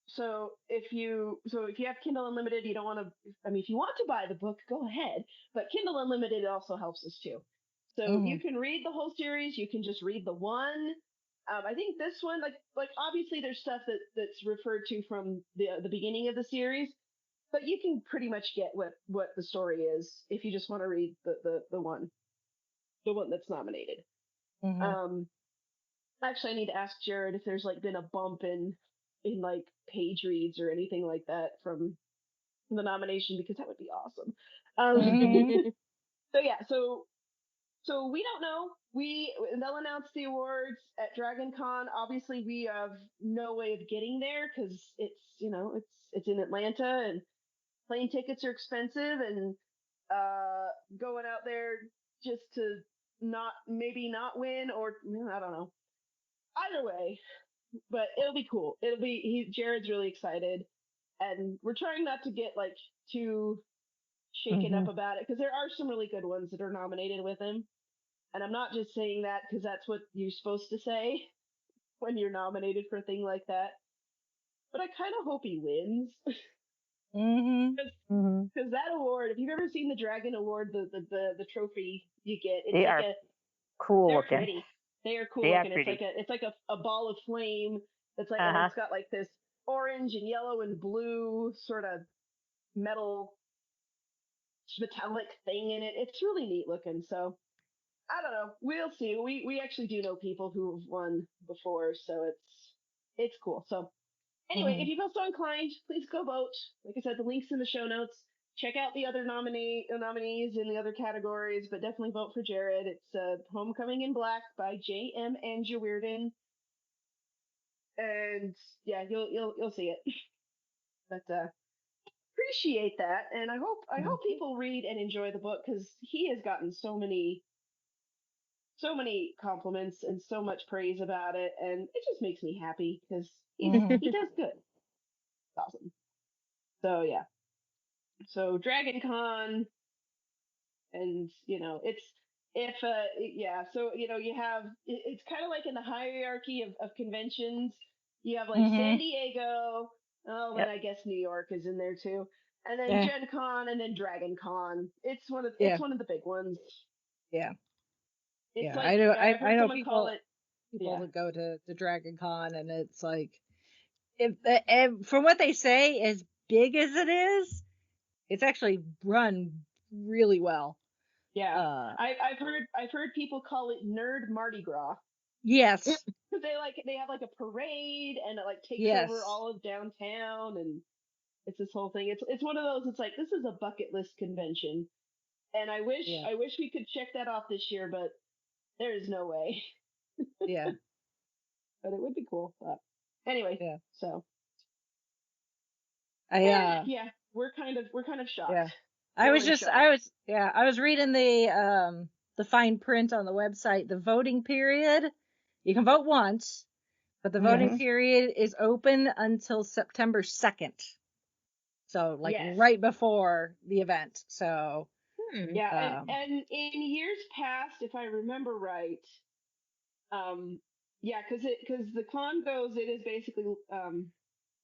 So if you have Kindle Unlimited, you don't want to. I mean, if you want to buy the book, go ahead. But Kindle Unlimited also helps us too. So you can read the whole series. You can just read the one. I think this one, like obviously there's stuff that's referred to from the beginning of the series, but you can pretty much get what the story is if you just want to read the one that's nominated. Actually, I need to ask Jared if there's like been a bump in like page reads or anything like that from the nomination, because that would be awesome. So yeah, so we don't know. They'll announce the awards at Dragon Con. Obviously, we have no way of getting there because it's in Atlanta and plane tickets are expensive, and going out there just to maybe not win, or I don't know. Either way, but it'll be cool. Jared's really excited, and we're trying not to get like too shaken up about it, because there are some really good ones that are nominated with him. And I'm not just saying that because that's what you're supposed to say when you're nominated for a thing like that. But I kind of hope he wins. Because that award, if you've ever seen the Dragon Award, the trophy you get, it's cool they're looking. pretty. They are cool They looking. are pretty. It's like a ball of flame. That's like, and it's got like this orange and yellow and blue sort of metallic thing in it. It's really neat looking. So I don't know. We'll see. We actually do know people who have won before, so it's cool. So anyway, if you feel so inclined, please go vote. Like I said, the link's in the show notes. Check out the other nominees in the other categories, but definitely vote for Jared. It's Homecoming in Black by J.M. Anjewirden. And yeah, you'll see it. But appreciate that, and I hope people read and enjoy the book, because he has gotten so many compliments and so much praise about it, and it just makes me happy because he does good. It's awesome. So yeah. So Dragon Con, and so you have it's kind of like in the hierarchy of conventions. You have like San Diego, and I guess New York is in there too, and then Gen Con, and then Dragon Con. It's one of the big ones. Yeah. It's yeah, like, I know people call it that go to Dragon Con, and it's like, if from what they say, as big as it is, it's actually run really well. Yeah, I've heard people call it Nerd Mardi Gras. Yes, because they have like a parade, and it like takes over all of downtown, and it's this whole thing. It's one of those. It's like, this is a bucket list convention, and I wish we could check that off this year, but there is no way. Yeah. But it would be cool. But anyway, so we're kind of shocked. Yeah. I was reading the fine print on the website. The voting period, you can vote once, but the voting period is open until September 2nd. So right before the event. So yeah, and in years past, if I remember right, because the con goes, it is basically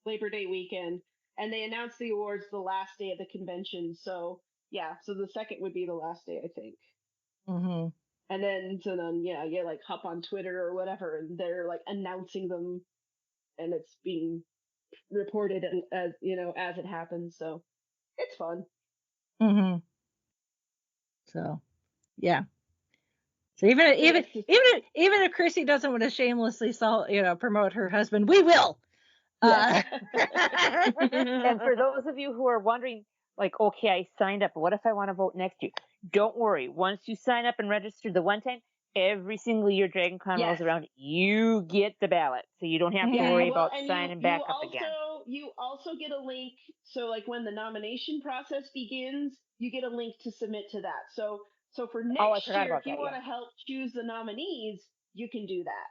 Labor Day weekend, and they announce the awards the last day of the convention. So so the second would be the last day, I think. And then you like hop on Twitter or whatever, and they're like announcing them, and it's being reported as as it happens. So it's fun. So yeah. So even if Chrissy doesn't want to shamelessly promote her husband, we will. And for those of you who are wondering, like, okay, I signed up, but what if I want to vote next year? Don't worry. Once you sign up and register the one time, every single year Dragon Con rolls around, you get the ballot. So you don't have to worry about signing back up again. You also get a link. So like when the nomination process begins, you get a link to submit to that. So for next year, if you want to help choose the nominees, you can do that.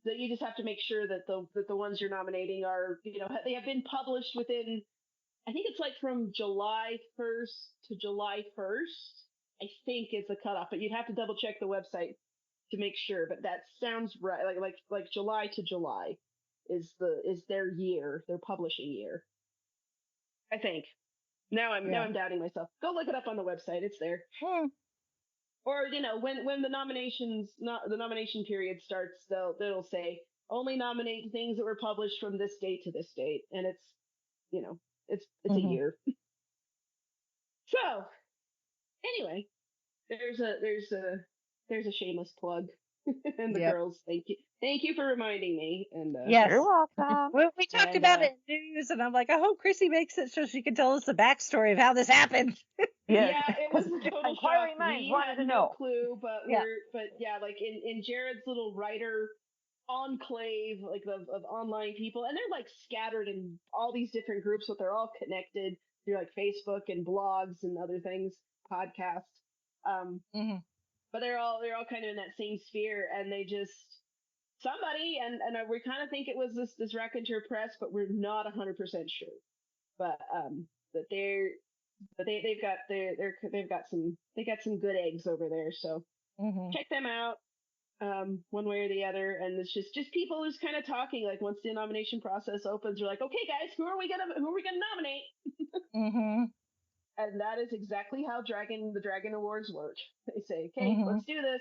That you just have to make sure that the ones you're nominating are, they have been published within, I think it's like from July 1st to July 1st. I think is the cutoff, but you'd have to double check the website to make sure. But that sounds right. Like July to July is their year, their publishing year. I think. Now I'm doubting myself. Go look it up on the website. It's there. Or when the nomination period starts, they'll say only nominate things that were published from this date to this date, and it's a year. So anyway, there's a shameless plug. And the girls, thank you for reminding me. And yes, you're welcome. We talked about it in news, and I'm like, I hope Chrissy makes it so she can tell us the backstory of how this happened. Yeah, it was a total shock. We wanted to no know. clue, but like in Jared's little writer enclave, like of online people, and they're like scattered in all these different groups, but they're all connected through like Facebook and blogs and other things, podcasts. But they're all kind of in that same sphere, and they just somebody and we kind of think it was this Raconteur Press, but we're not 100% sure. But that they've got some good eggs over there, so check them out. One way or the other, and it's just people who's kind of talking. Like once the nomination process opens, you're like, okay, guys, who are we gonna nominate? And that is exactly how the Dragon Awards work. They say, okay, let's do this.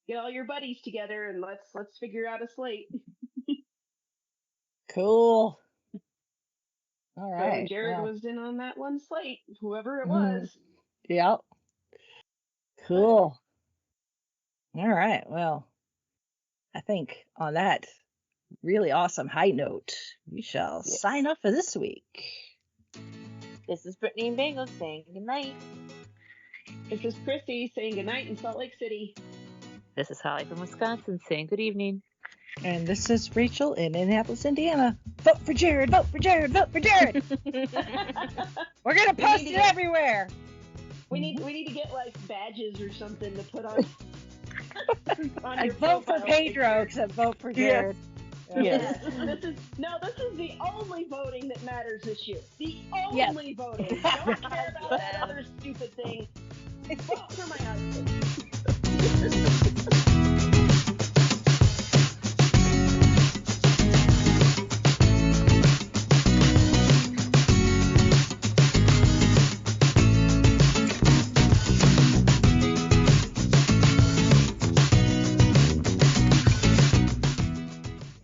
Get all your buddies together and let's figure out a slate. Cool. All right. So Jared was in on that one slate, whoever it Mm-hmm. was. Yep. Cool. All right. Well, I think on that really awesome high note, we shall sign off for this week. This is Brittany and Bagel saying goodnight. This is Christy saying goodnight in Salt Lake City. This is Holly from Wisconsin saying good evening. And this is Rachel in Indianapolis, Indiana. Vote for Jared! Vote for Jared! Vote for Jared! We're gonna post it everywhere. We need to get like badges or something to put on. I vote for Pedro, except vote for Jared. Yes. This is the only voting that matters this year. The only voting. Don't care about that other stupid thing. Vote for my husband.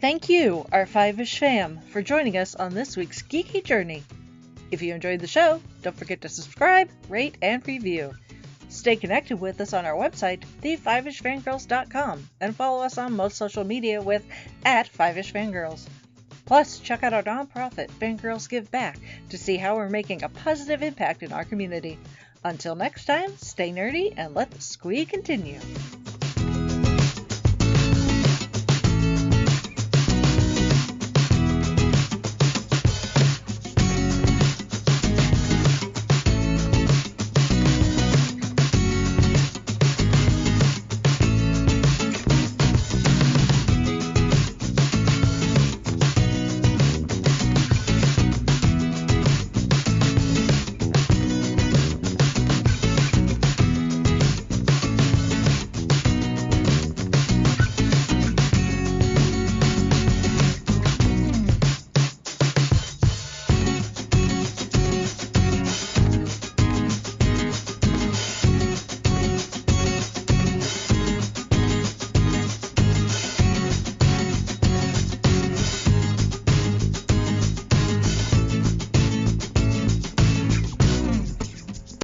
Thank you, our Fiveish fam, for joining us on this week's geeky journey. If you enjoyed the show, don't forget to subscribe, rate, and review. Stay connected with us on our website, thefivishfangirls.com, and follow us on most social media with @FivishFangirls. Plus, check out our nonprofit, Fangirls Give Back, to see how we're making a positive impact in our community. Until next time, stay nerdy and let the squee continue.